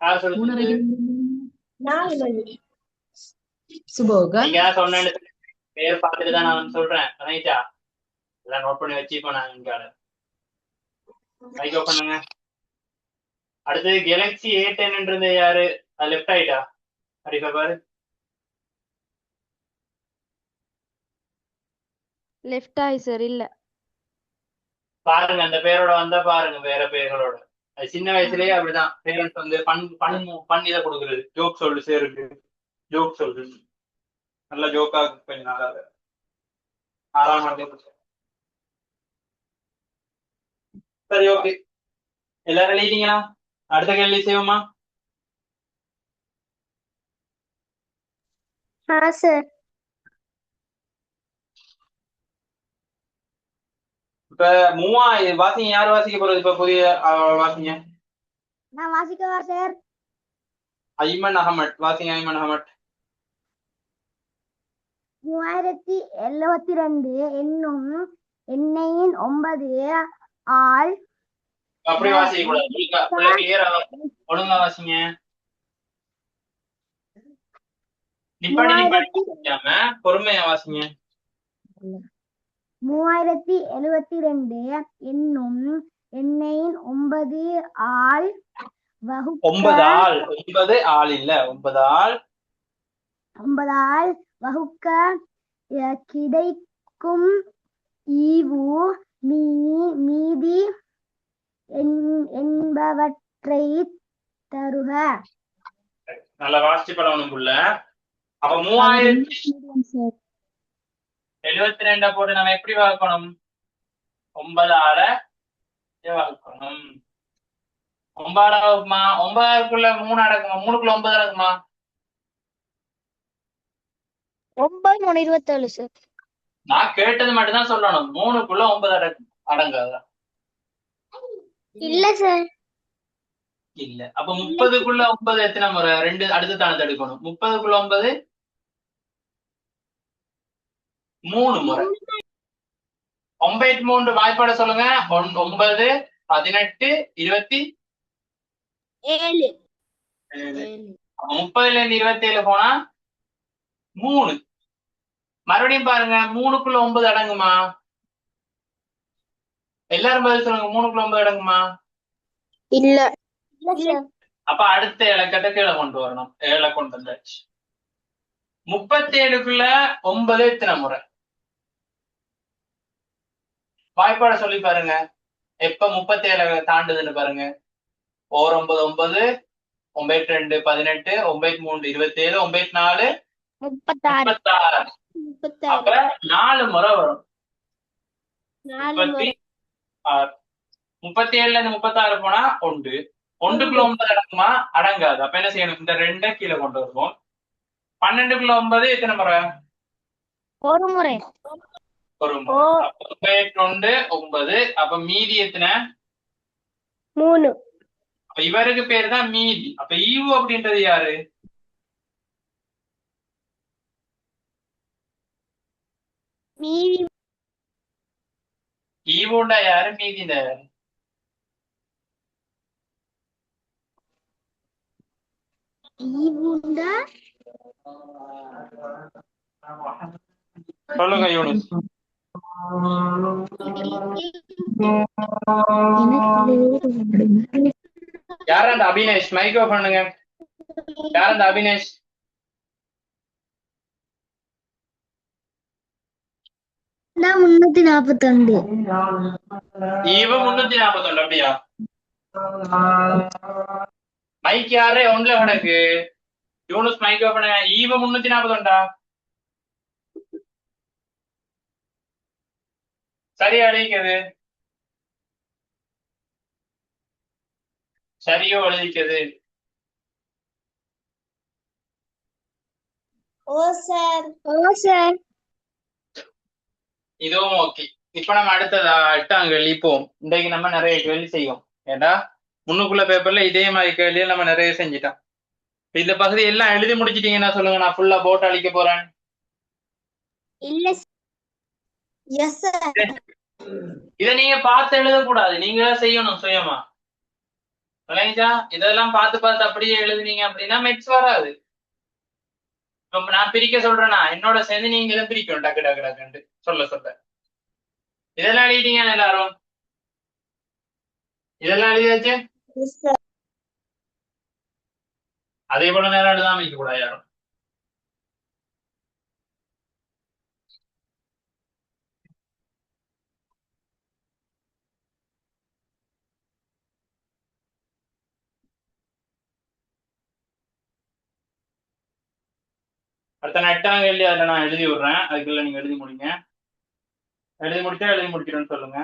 A: யார் சொல்லி தந்தது?
B: 4 மணி
D: சுபோகா
A: நீங்க தான் சொன்னேன்னு பேர் பார்த்துட்டு தான் நான் சொல்றேன். ரைட்டா? எல்லாம் நோட் பண்ணி வச்சுப்போம். நாங்க இங்கால மைக் ஆஃப் பண்ணுங்க. அடுத்தது கேலக்ஸி A10 யாரு? அது லெஃப்ட் ஆயிட்டா? அடிப்பா பாரு.
C: லெஃப்ட் ஆயி சார் இல்ல.
A: பாருங்க அந்த பேரோட வந்தா பாருங்க வேற பேர்களோட. அது சின்ன வயசுலயே அப்படிதான். பேரண்ட்ஸ் வந்து பண் இதை கொடுக்குறது. ஜோக் சொல்லு சேருக்கு. ஜோக் சொல்லு. நல்ல ஜோக்கா கொஞ்சம் நல்லா 6ஆம் ஆண்டு. சரி, ஓகே. எல்லாரும் எழுதிட்டீங்களா? அடுத்த கேள்வி செய்வோமா?
B: சார்
A: இப்ப 3000 வாசிங்க. யார் வாசிக்க போறது? இப்ப புதிய வாசிங்க.
B: நான் வாசிக்கவா சார்?
A: ஐமன் அகமட் வாசிங்க. ஐமன் அகமட்.
B: 3072 என்னும் எண்ணெயின் 9 ஆள்
A: அப்படி வாசிக்க கூடாது. கிளியரா ஒழுங்கா வாசிங்க. நிப்பாட்டி பொறுமையா வாசிங்க.
B: 3072 என்னும் எண்ணெயின் 9 ஆள்
A: 9 ஆள். 9 ஆள் இல்ல, 9 ஆள்.
B: 9 ஆள் வகுக்க கிடைக்கும் ஈவு மீதி என்பவற்றை தருக.
A: நல்லா வாசிச்சு பழகணும்ல. அப்ப 3072 போட்டு நம்ம எப்படி வகுக்கணும்? 9 ஆள வகுக்கணும். 9 வகுக்குமா? 9க்குள்ள 3 அடக்குமா? 3க்குள்ள 9 அடக்குமா?
B: 9 3 27 சார்.
A: நான் கேட்டது மட்டும்தான் சொல்லணும். 3க்குள்ள 9 அடங்காதா?
B: இல்ல சார்.
A: இல்ல. அப்ப 30க்குள்ள 9 எத்தனை முறை? 2 அடுத்த தானத்தை எடுக்கணும். 30க்குள்ள 9 3 முறை. 93 வாய்ப்பாட சொல்லுங்க. 9 18 27. 30ல இருந்து 27 போனா 3. மறுபடியும் பாருங்க. 3க்குள்ள 9 அடங்குமா? எல்லாரும் பதில் சொல்லுங்க. 3க்குள்ள 9 அடங்குமா?
B: இல்ல.
A: அப்ப அடுத்த இலக்கத்தை கீழே கொண்டு வரணும். 7 கொண்டு வந்தாச்சு. 37க்குள்ள 9 எத்தனை முறை? வாய்ப்பாட சொல்லி பாருங்க. எப்ப 37 தாண்டுதுன்னு பாருங்க. 9 9 9 2 18 9 3 27 9 4 36. அப்ப 4 முறை வரும். 36. 37ல இருந்து 36 போனா 1. 1க்குள்ள 9 அடங்குமா? அடங்காது. அப்ப என்ன செய்யணும்? இந்த 2 கீழே கொண்டு வருவோம். 12க்குள்ள 9 எத்தனை முறை?
B: ஒரு முறை.
A: ஒரு முறை. 9 9. அப்ப மீதி எத்தனை?
B: 3.
A: அப்ப இவருக்கு பேரு தான் மீதி. அப்ப ஈவு அப்படின்றது யாரு?
B: மீதி.
A: ஈவுண்டா யாரு? மீதிண்டா யாரு?
B: ஈவுண்டா
A: சொல்லுங்க யூனுஸ். யார அந்த அபினேஷ்? மைக் ஆஃப் பண்ணுங்க. யார அந்த அபினேஷ்?
B: நான் 342.
A: ஈவு 341. அப்படியா? மைக் யாரே ஒன்றுல உனக்கு? யூனுஸ் மைக் ஆஃப் பண்ணுங்க. ஈவு 341. சரியா எழுதிக்கிறது? சரியோ எழுதிக்கிறது?
B: ஓ சார்.
A: இதுவும் ஓகே. இப்ப நம்ம அடுத்ததா 8ஆம் கேள்வி போவோம். இன்றைக்கு நம்ம நிறைய கேள்வி செய்வோம். ஏண்டா முன்னுக்குள்ள பேப்பர்ல இதே மாதிரி கேள்வியை நம்ம நிறைய செஞ்சிட்டோம். இந்த பகுதி எல்லாம் எழுதி முடிச்சிட்டீங்கன்னா சொல்லுங்க, நான் ஃபுல்லா போட்டு அழிக்க போறேன்.
B: இல்ல எஸ் சார்.
A: இதை நீங்க பார்த்து எழுதக்கூடாது, நீங்களே செய்யணும் சுயமா. விளைஞ்சா இதெல்லாம் பார்த்து பார்த்து அப்படியே எழுதுனீங்க அப்படின்னா மெட்ஸ் வராது. இப்ப நான் பிரிக்க சொல்றேன்னா என்னோட சேர்ந்து நீங்க இதை பிரிக்கணும் டக்கு டக்கு டக்குன்ட்டு சொல்ல சொல்ல. இதெல்லாம் எழுதிட்டீங்க எல்லாரும்? இதெல்லாம் எழுதியாச்சு? அதே போல நேரம் எழுதாம வைக்க கூடாது யாரும். அடுத்த 8ஆம் கேள்வி அதுல நான் எழுதி விடுறேன், அதுக்குள்ள நீங்க எழுதி முடிங்க. எழுதி முடிச்சா எழுதி முடிக்கிறேன்னு சொல்லுங்க.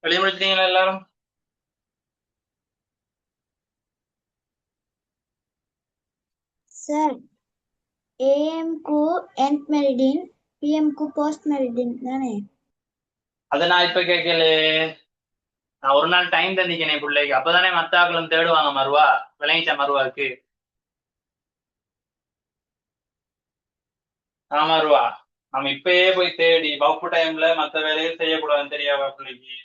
A: எழுதி முடிச்சிட்டீங்களா எல்லாரும்?
B: சார் ஏஎம்க்கு எண்ட் மெரிடியன், பிஎம்க்கு போஸ்ட் மெரிடியன் தானே?
A: அதை நான் இப்ப கேட்கல. நான் ஒரு நாள் டைம் தந்திக்கனே பிள்ளைக்கு, அப்பதானே மத்தாக்களும் தேடுவாங்க மறுவா. விளைஞ்சா மறுவாக்கு மறுவா நம்ம இப்பயே போய் தேடி வகுப்பு டைம்ல மத்த வேலையை செய்யக்கூடாதுன்னு தெரியாவா பிள்ளைக்கு?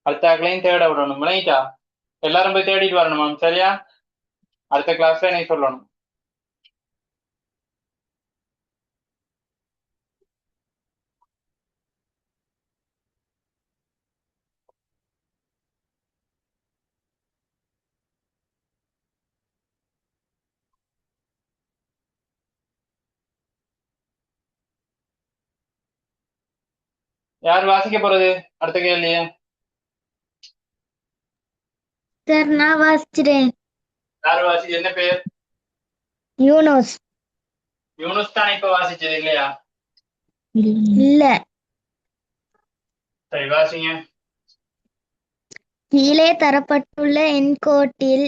A: அடுத்தாக்களையும் தேட விடணும். விளைஞ்சா எல்லாரும் போய் தேடிட்டு வரணுமா? சரியா? அடுத்த கிளாஸ்ல நீ சொல்லணும். யார் வாசிக்க போறது அடுத்த கேள்விய?
B: சார் நான் வாசிச்சிட்டேன்.
A: யார் வாசி? என்ன பேர்?
B: யூனஸ்.
A: யூனுஸ் தான் இப்ப வாசிச்சது இல்லையா?
B: இல்ல.
A: சரி வாசிங்க.
B: கீழே தரப்பட்டுள்ள எண்கோட்டில்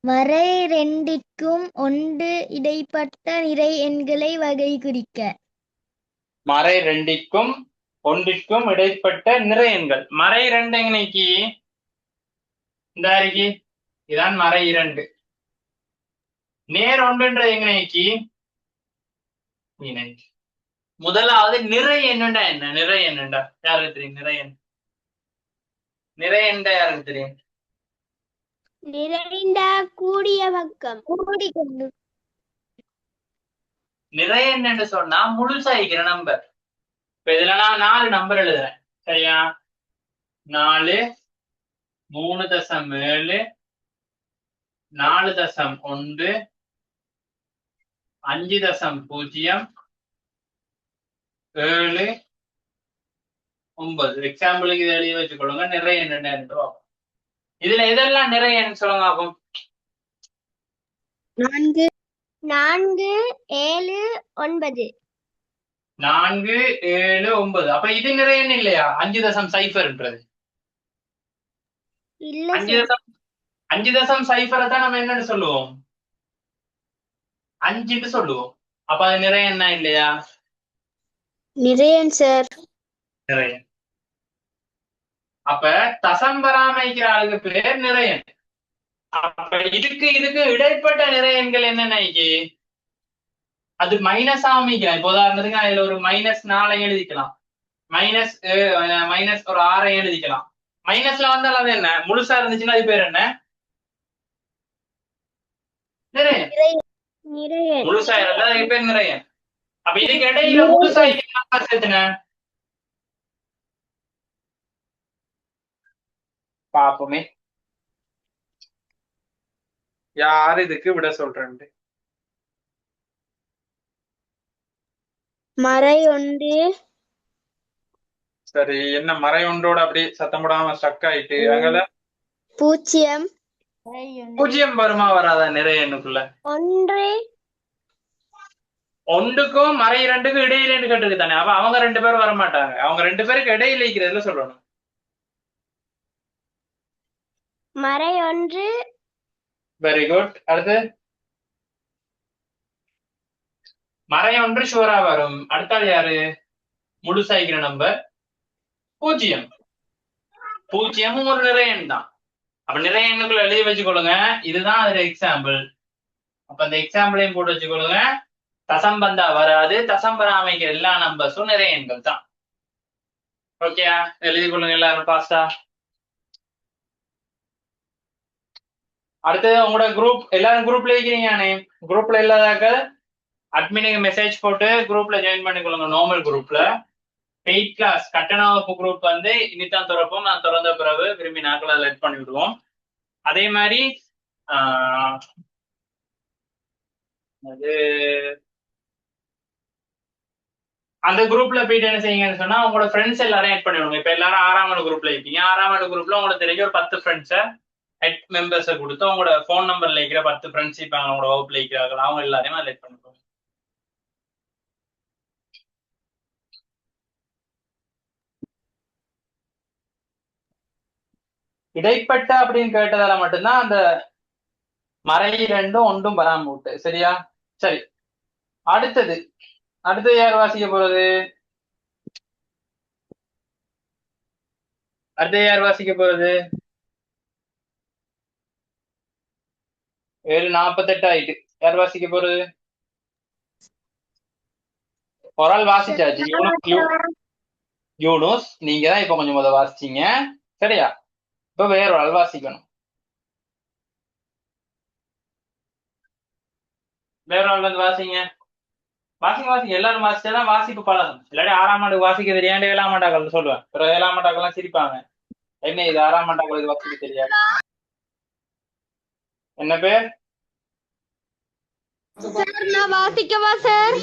B: வரை 2க்கும் 1 இடைப்பட்ட நிறை எண்களை வகை குறிக்க.
A: மறை 2க்கும் 1க்கும் இடைப்பட்ட நிறை எண்கள். மறை 2 எங்கனைக்கு? இந்த அறிக்கை இதான் மறை 2. நேர் 1ன்ற எங்கனைக்கு? முதலாவது நிறை எண்ணுண்டா என்ன? நிறை எண்ணுண்டா யாருக்கு தெரியும்? நிறை எண் நிறை எண்ட யாருக்கு தெரியும்?
B: நிறைந்த கூடிய பக்கம் கூடிக்கொண்டு.
A: நிறை எண் என்று சொன்னா முழுசாயிக்கிற நம்பர். இப்ப இதுல நான் 4 நம்பர் எழுதுறேன். சரியா? 4, 3.7, 4.1, 5.0, 7, 9. எக்ஸாம்பிளுக்கு இதை எழுதி வச்சுக்கொள்ளுங்க. நிறைய எண். இதுல எதெல்லாம் நிறைய எண் சொல்லுங்க ஆகும்?
B: 4, 7, 9.
A: 4, 7, 9. அப்ப இது நிறைய எண் இல்லையா? 5.0ன்றது
B: இல்ல
A: 5.0 தான் நம்ம என்னன்னு சொல்லுவோம்? 5ன்னு சொல்லுவோம். அப்ப அது நிறைய எண்ணா இல்லையா?
B: நிறைய சார்.
A: நிறைய. அப்ப தசம் பராமரிக்கிற ஆளுக்கு பேர் நிறையன். அப்ப இதுக்கு இடைப்பட்ட நிறைய எண்கள் என்னென்ன? அது மைனஸ் அமைக்கலாம். இப்போ உதாரணத்துக்கு அதுல ஒரு -4 எழுதிக்கலாம், மைனஸ் ஒரு 6 எழுதிக்கலாம். மைனஸ்ல வந்தாலும் அது என்ன? முழுசா இருந்துச்சுன்னா அது பேர் என்ன? நிறையன். முழுசா இருந்தா அதுக்கு பேர் நிறையன். அப்ப இதுக்கு இடையில முழுசா சேர்த்துன பாப்போமே. யாரு இதுக்கு விட சொல்றேன்?
B: மறை ஒன்று
A: சரி, என்ன மறை ஒன்றோட அப்படியே சத்தம் போடாம ஸ்டக் ஆயிட்டு அங்கல
B: பூஜ்ஜியம்
A: பூஜ்ஜியம் வருமா வராதா நிறைய எண்ணுக்குள்ள?
B: ஒன்று
A: ஒன்றுக்கும் மறை இரண்டுக்கும் இடையில கேட்டுருக்கு தானே. அப்ப அவங்க 2 பேரும் வர மாட்டாங்க. அவங்க 2 பேருக்கு இடையில இருக்கிறதுல சொல்லணும்.
B: மறை ஒன்று
A: வெரி குட். அடுத்து மறை ஒன்று ஷுவரா வரும். அடுத்தாள் யாரு? முழுசாய்க்கிற நம்பர் பூஜ்ஜியம். பூஜ்ஜியமும் ஒரு நிறைய எண் தான். அப்ப நிறைய எண்ணுக்குள்ள எழுதி வச்சுக்கொள்ளுங்க. இதுதான் அதுல எக்ஸாம்பிள். அப்ப அந்த எக்ஸாம்பிளையும் போட்டு வச்சுக்கொள்ளுங்க. தசம்பந்தா வராது. தசம்பராமைக்கு எல்லா நம்பர்ஸும் நிறைய எண்கள் தான். ஓகே, எழுதி கொள்ளுங்க எல்லாரும் பாஸ்டா. அடுத்து உங்களோட குரூப் எல்லாரும் குரூப்ல இருக்கிறீங்க. குரூப்ல இல்லாதாக்க அட்மினுக்கு மெசேஜ் போட்டு குரூப்ல ஜாயின் பண்ணிக்கொள்ளுங்க. நார்மல் குரூப்ல 8th கிளாஸ் கட்டண வகுப்பு குரூப் வந்து இனித்தான் திறப்போம். நான் திறந்த பிறகு விரும்பி நாட்கள் அதில் எட் பண்ணி விடுவோம். அதே மாதிரி அது அந்த குரூப்ல போயிட்டு என்ன செய்யுங்கன்னு சொன்னா உங்களோட ஃப்ரெண்ட்ஸ் எல்லாரும் ஆட் பண்ணி விடுங்க. இப்ப எல்லாரும் 6ஆம் ஆண்டு குரூப்ல இருக்கீங்க. 6ஆம் ஆண்டு குரூப்ல உங்களுக்கு தெரிஞ்ச ஒரு 10 ஃப்ரெண்ட்ஸை ஹெட் மெம்பர்ஸை கொடுத்து உங்களோட ஃபோன் நம்பர்ல இருக்கிற 10 ஃப்ரெண்ட்ஸ் இப்ப அவங்களோட வகுப்புல இருக்கிறார்கள். அவங்க எல்லாரையும் அதில் எட் பண்ணிக்கோங்க. இடைப்பட்ட அப்படின்னு கேட்டதால மட்டும்தான் அந்த மறை ரெண்டும் ஒன்றும் வராம விட்டு. சரியா? சரி, அடுத்தது யார் வாசிக்க போறது? அடுத்து யார் வாசிக்க போறது? 7:48 ஆயிட்டு. யார் வாசிக்க போறது? ஒரு ஆள் வாசிச்சாச்சு. யூனுஸ், நீங்க தான் இப்ப கொஞ்சம் முதல் வாசிச்சீங்க. சரியா? இப்ப வேற ஒரு ஆள் வாசிக்கணும். வேற ஆள் வந்து வாசிங்க. வாசிங்க. எல்லாரும் வாசிச்சாதான் வாசிப்பு பழகும். இல்லாட்டி 6ஆம் ஆண்டு வாசிக்க தெரியாண்டு 7ஆம் ஆண்டாக்கள் சொல்லுவேன். 7ஆம் ஆண்டாக்கள்லாம் சிரிப்பாங்க. என்ன இது 6ஆம் ஆண்டாக்கள் இது வாசிக்க தெரியாது? என்ன பேர்?
C: நான் வாசிக்கவா சார்?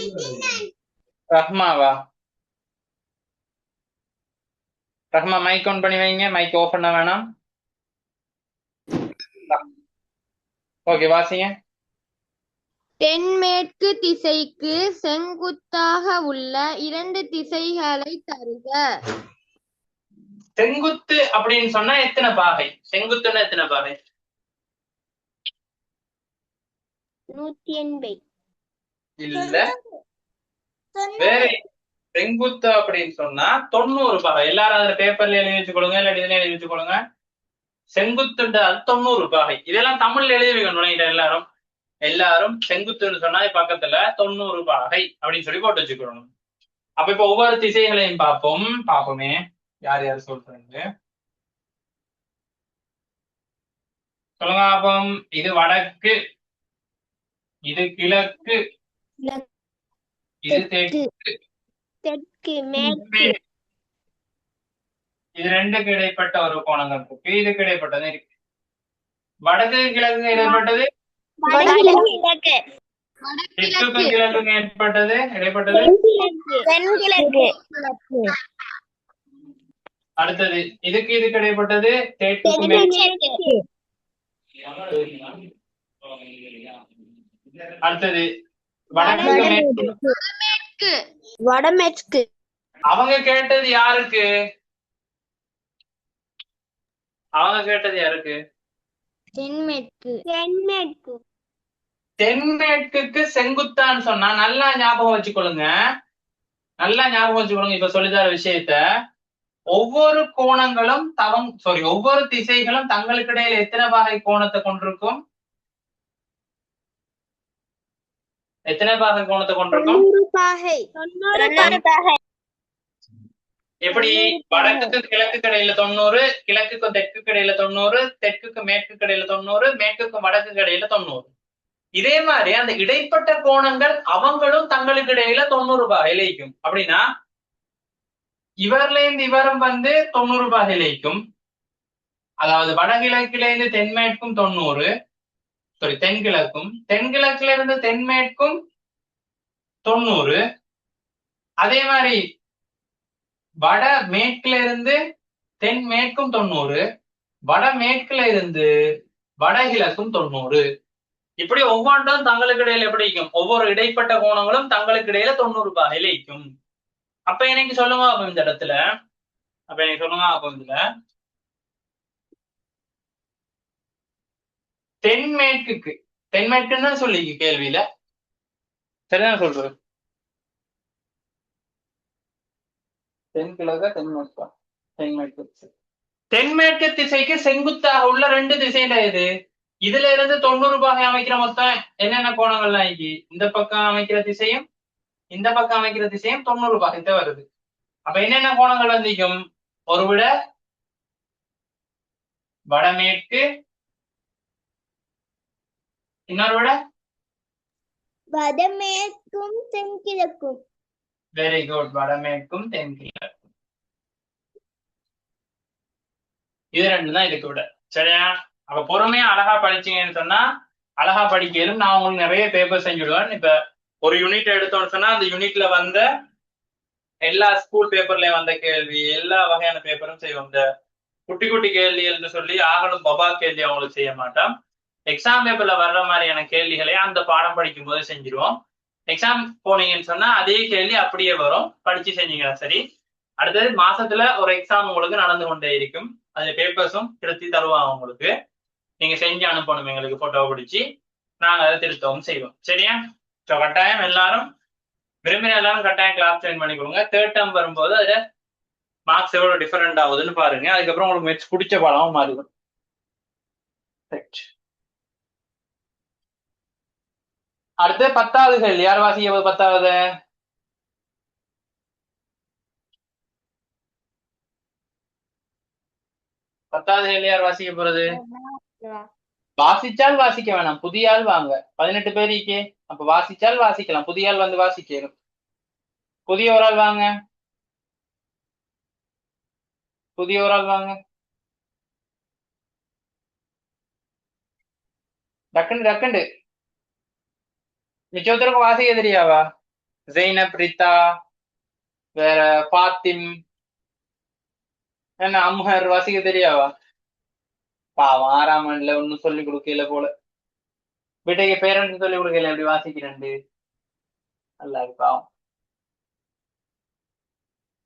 A: ரஹ்மாவா? ரஹ்மா மைக் ஆன் பண்ணி வைங்க. மைக் ஆஃப் பண்ண வேணாம். ஓகே, வாசிங்க.
C: தென்மேற்கு திசைக்கு செங்குத்தாக உள்ள 2 திசைகளை தருக.
A: செங்குத்து அப்படின்னு சொன்னா எத்தனை பாகை? செங்குத்துன்னா எத்தனை பாகை?
B: 180.
A: இல்ல, வேற. செங்குத்து அப்படின்னு சொன்னா 90 பாகை. எல்லாரும் அதுல பேப்பர்ல எழுதி வச்சுக்கொள்ளுங்க, இல்ல இதுல எழுதி வச்சுக்கொள்ளுங்க. செங்குத்துண்டு அது 90 பாகை. இதெல்லாம் தமிழ்ல எழுதி வைக்கணும். எல்லாரும் செங்குத்துன்னு சொன்னா பக்கத்துல 90 பாகை அப்படின்னு சொல்லி போட்டு வச்சுக்கணும். அப்ப இப்ப ஒவ்வொரு திசைகளையும் பார்ப்போமே. யார் யார் சொல்றாங்க சொல்லுங்க பாப்போம். இது வடக்கு, இது கிழக்கு, இது
B: தெற்கு மேற்கு.
A: இது ரெண்டுக்கு இடைப்பட்ட ஒரு கோணங்கள் இருக்கு. இதுக்கு இடைப்பட்டது இருக்கு. வடக்கு கிழக்கு இடைப்பட்டது, தெற்குக்கும் கிழக்குக்கும் இடைப்பட்டது. அடுத்தது இதுக்கு இடைப்பட்டது தெற்குக்கும் மேற்கு. அடுத்தது
B: வடமேற்கு.
A: அவங்க கேட்டது யாருக்கு? தென்மேற்குக்கு செங்குத்தான்னு சொன்னா நல்லா ஞாபகம் வச்சுக்கொள்ளுங்க. இப்ப சொல்லித்தர விஷயத்த ஒவ்வொரு கோணங்களும் ஒவ்வொரு திசைகளும் தங்களுக்கு இடையில எத்தனை பாகை கோணத்தை கொண்டிருக்கும்? எப்படி? வடக்குக்கு கிழக்கு கடையில 90, கிழக்குக்கும் தெற்கு கடையில 90, தெற்குக்கு மேற்கு கடையில 90, மேற்குக்கும் வடக்கு கடையில 90. இதே மாதிரி அந்த இடைப்பட்ட கோணங்கள் அவங்களும் தங்களுக்கு இடையில 90 பாகையில இருக்கும். அப்படின்னா இவர்ல இருந்து இவரும் 90 பாகையில இருக்கும். அதாவது வடகிழக்கில இருந்து தென்மேற்கும் 90, தென்கிழக்கும், தென்கிழக்குல இருந்து தென்மேற்கும் 90. அதே மாதிரி வட மேற்குல இருந்து தென்மேற்கும் 90, வடமேற்குல இருந்து வடகிழக்கும் 90. இப்படி ஒவ்வொன்றும் தங்களுக்கு இடையில எப்படி இருக்கும்? ஒவ்வொரு இடைப்பட்ட கோணங்களும் தங்களுக்கு இடையில 90 பாகையில இருக்கும். அப்ப எனக்கு சொல்லுங்க அப்ப இந்த இடத்துல, தென்மேற்குக்கு, தென்மேற்குன்னு தான் சொல்லி கேள்வியில, சரிதான் சொல்றது? தென்கிழக்கா தென்மேற்கா? தென்மேற்கு. தென்மேற்கு திசைக்கு செங்குத்தாக உள்ள 2 திசையில எது? இதுல இருந்து 90 பாகை அமைக்கிற மொத்தம் என்னென்ன கோணங்கள்லாம் இருக்கு? இந்த பக்கம் அமைக்கிற திசையும் இந்த பக்கம் அமைக்கிற திசையும் 90 பாகைத்தான் வருது. அப்ப என்னென்ன கோணங்கள் வந்திருக்கும்? ஒரு விட வடமேற்கு, இன்னொரு விட
B: வடமேற்கும் தென்கிழக்கும்.
A: Very good, வடமேற்கும் தென்கிழக்கும். இது 2 தான் இதுக்கு விட. சரியா? அப்ப பொறுமையா அழகா படிச்சீங்கன்னு சொன்னா அழகா படிக்கலும். நான் உங்களுக்கு நிறைய பேப்பர் செஞ்சுடுவேன். இப்ப ஒரு யூனிட் எடுத்தோம்னு சொன்னா அந்த யூனிட்ல வந்த எல்லா ஸ்கூல் பேப்பர்லயும் வந்த கேள்வி, எல்லா வகையான பேப்பரும் செய்வோம். இந்த குட்டி குட்டி கேள்விகள்னு சொல்லி ஆகலும் பபா கேள்வி அவங்களுக்கு செய்ய மாட்டோம். எக்ஸாம் பேப்பர்ல வர்ற மாதிரியான கேள்விகளை அந்த பாடம் படிக்கும் போது செஞ்சிருவோம். எக்ஸாம் போனீங்கன்னு சொன்னா அதே கேள்வி அப்படியே வரும், படிச்சு செஞ்சீங்கன்னா சரி. அடுத்தது மாசத்துல ஒரு எக்ஸாம் உங்களுக்கு நடந்து கொண்டே இருக்கும். அதுல பேப்பர்ஸும் திருத்தி தருவாங்க உங்களுக்கு. நீங்க செஞ்சு அனுப்பணும் எங்களுக்கு, போட்டோ பிடிச்சி நாங்க அதை திருத்தவும் செய்வோம். சரியா? ஸோ கட்டாயம் எல்லாரும் விரும்பின எல்லாரும் கட்டாயம் கிளாஸ் ஜாயின் பண்ணி கொடுங்க. தேர்ட் டேர்ம் வரும்போது அதுல மார்க்ஸ் எவ்வளவு டிஃபரெண்ட் ஆகுதுன்னு பாருங்க. அதுக்கப்புறம் உங்களுக்கு மேட்ச் பிடிச்ச பாடமும் மாறிடும். அடுத்து 10வது கேள்வி. யார் வாசிக்க 10வது? கேள்வி யார் வாசிக்க போறது? வாசிச்சால் வாசிக்க வேணாம், புதிய ஆள் வாங்க. 18 பேர் இருக்கே, அப்ப வாசிச்சால் வாசிக்கலாம், புதிய ஆள் வந்து வாசிக்கணும். புதிய ஒரு ஆள் வாங்க, புதிய ஒரு ஆள் வாங்க. டக்குண்டு டக்குண்டு. மிச்சத்திற்கும் வாசிக்க தெரியாவா? ஜெய்னப், ரித்தா, வேற பாத்திம், என்ன அம்ஹர் வாசிக்க தெரியாவா? பாவம் 6ஆம் ஆண்டுல ஒன்னும் சொல்லி கொடுக்கல போல. வீட்டைக்கு பேரண்ட்ஸ் சொல்லி கொடுக்கல, எப்படி வாசிக்கிறேன். நல்லா பாவம்.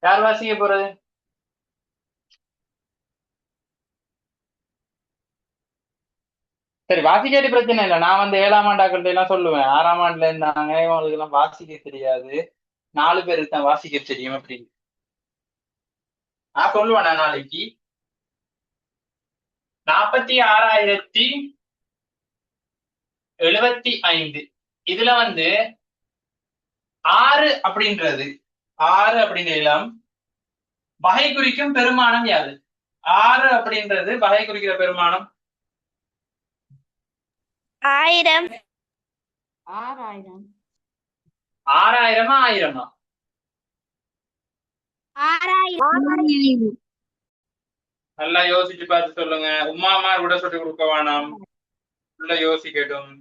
A: யார் வாசிக்க போறது? சரி, வாசிக்காட்டி பிரச்சனை இல்லை. நான் வந்து 7ஆம் ஆண்டாக்கள்ட்ட எல்லாம் சொல்லுவேன், 6ஆம் ஆண்டுல இருந்தாங்க இவங்களுக்கு எல்லாம் வாசிக்க தெரியாது, 4 பேருக்கு தான் வாசிக்க தெரியும் அப்படின்னு நான் சொல்லுவேன். நான் நாளைக்கு 46,075 இதுல வந்து 6 அப்படின்றது, 6 அப்படின்ற இடம் வகை குறிக்கும் பெருமானம் யாது? 6 அப்படின்றது வகை குறிக்கிற பெருமானம்
B: 1000.
D: 6000.
A: 6000 1000?
B: 6000.
A: நல்லா யோசிச்சு பார்த்து சொல்லுங்க. உமா அம்மா கூட சொல்லி கொடுக்க வேணாம், நல்லா யோசிக்கட்டும்.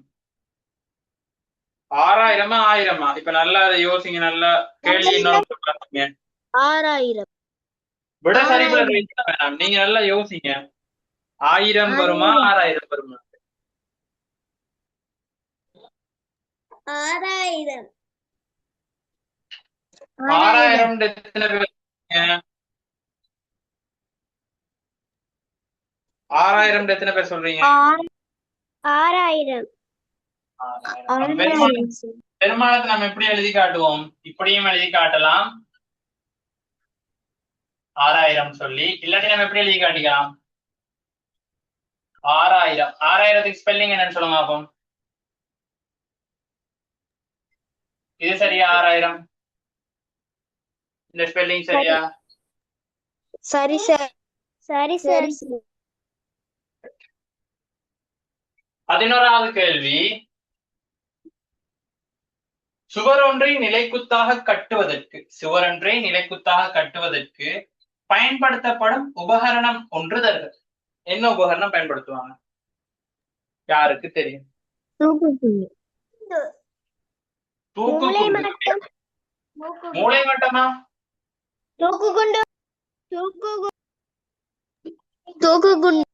A: 6000 1000? இப்ப நல்லா அதை யோசிங்க, நல்லா கேள்வி பாருங்க.
B: 6000.
A: விட சரி வேணாம், நீங்க நல்லா யோசிங்க. 1000 வருமா 6000 வருமா?
B: 6000.
A: 6000 எத்தனை பேர்? 6000 எத்தனை பேர் சொல்றீங்க?
B: 6000.
A: பெருமானத்தை நம்ம எப்படி எழுதி காட்டுவோம்? இப்படியும் எழுதி காட்டலாம் 6000 சொல்லி, இல்லாட்டி நம்ம எப்படி எழுதி காட்டிக்கலாம்? 6000. 6000க்கு ஸ்பெல்லிங் என்னன்னு சொல்லுங்க அப்போ. இது சரியா? 6000 இந்த ஸ்பெல்லிங் சரியா?
B: சரி சார். சரி சார்.
A: 11வது கேள்வி. சுவரொன்றை நிலைக்குத்தாக கட்டுவதற்கு பயன்படுத்தப்படும் உபகரணம் ஒன்று தருக. என்ன உபகரணம் பயன்படுத்துவாங்க? யாருக்கு தெரியும்?
D: தூக்குக்குண்டு.
A: தூக்குக்குண்டு. மூளை மட்டமா?
B: தூக்குகுண்டு. தூக்குகுண்டு.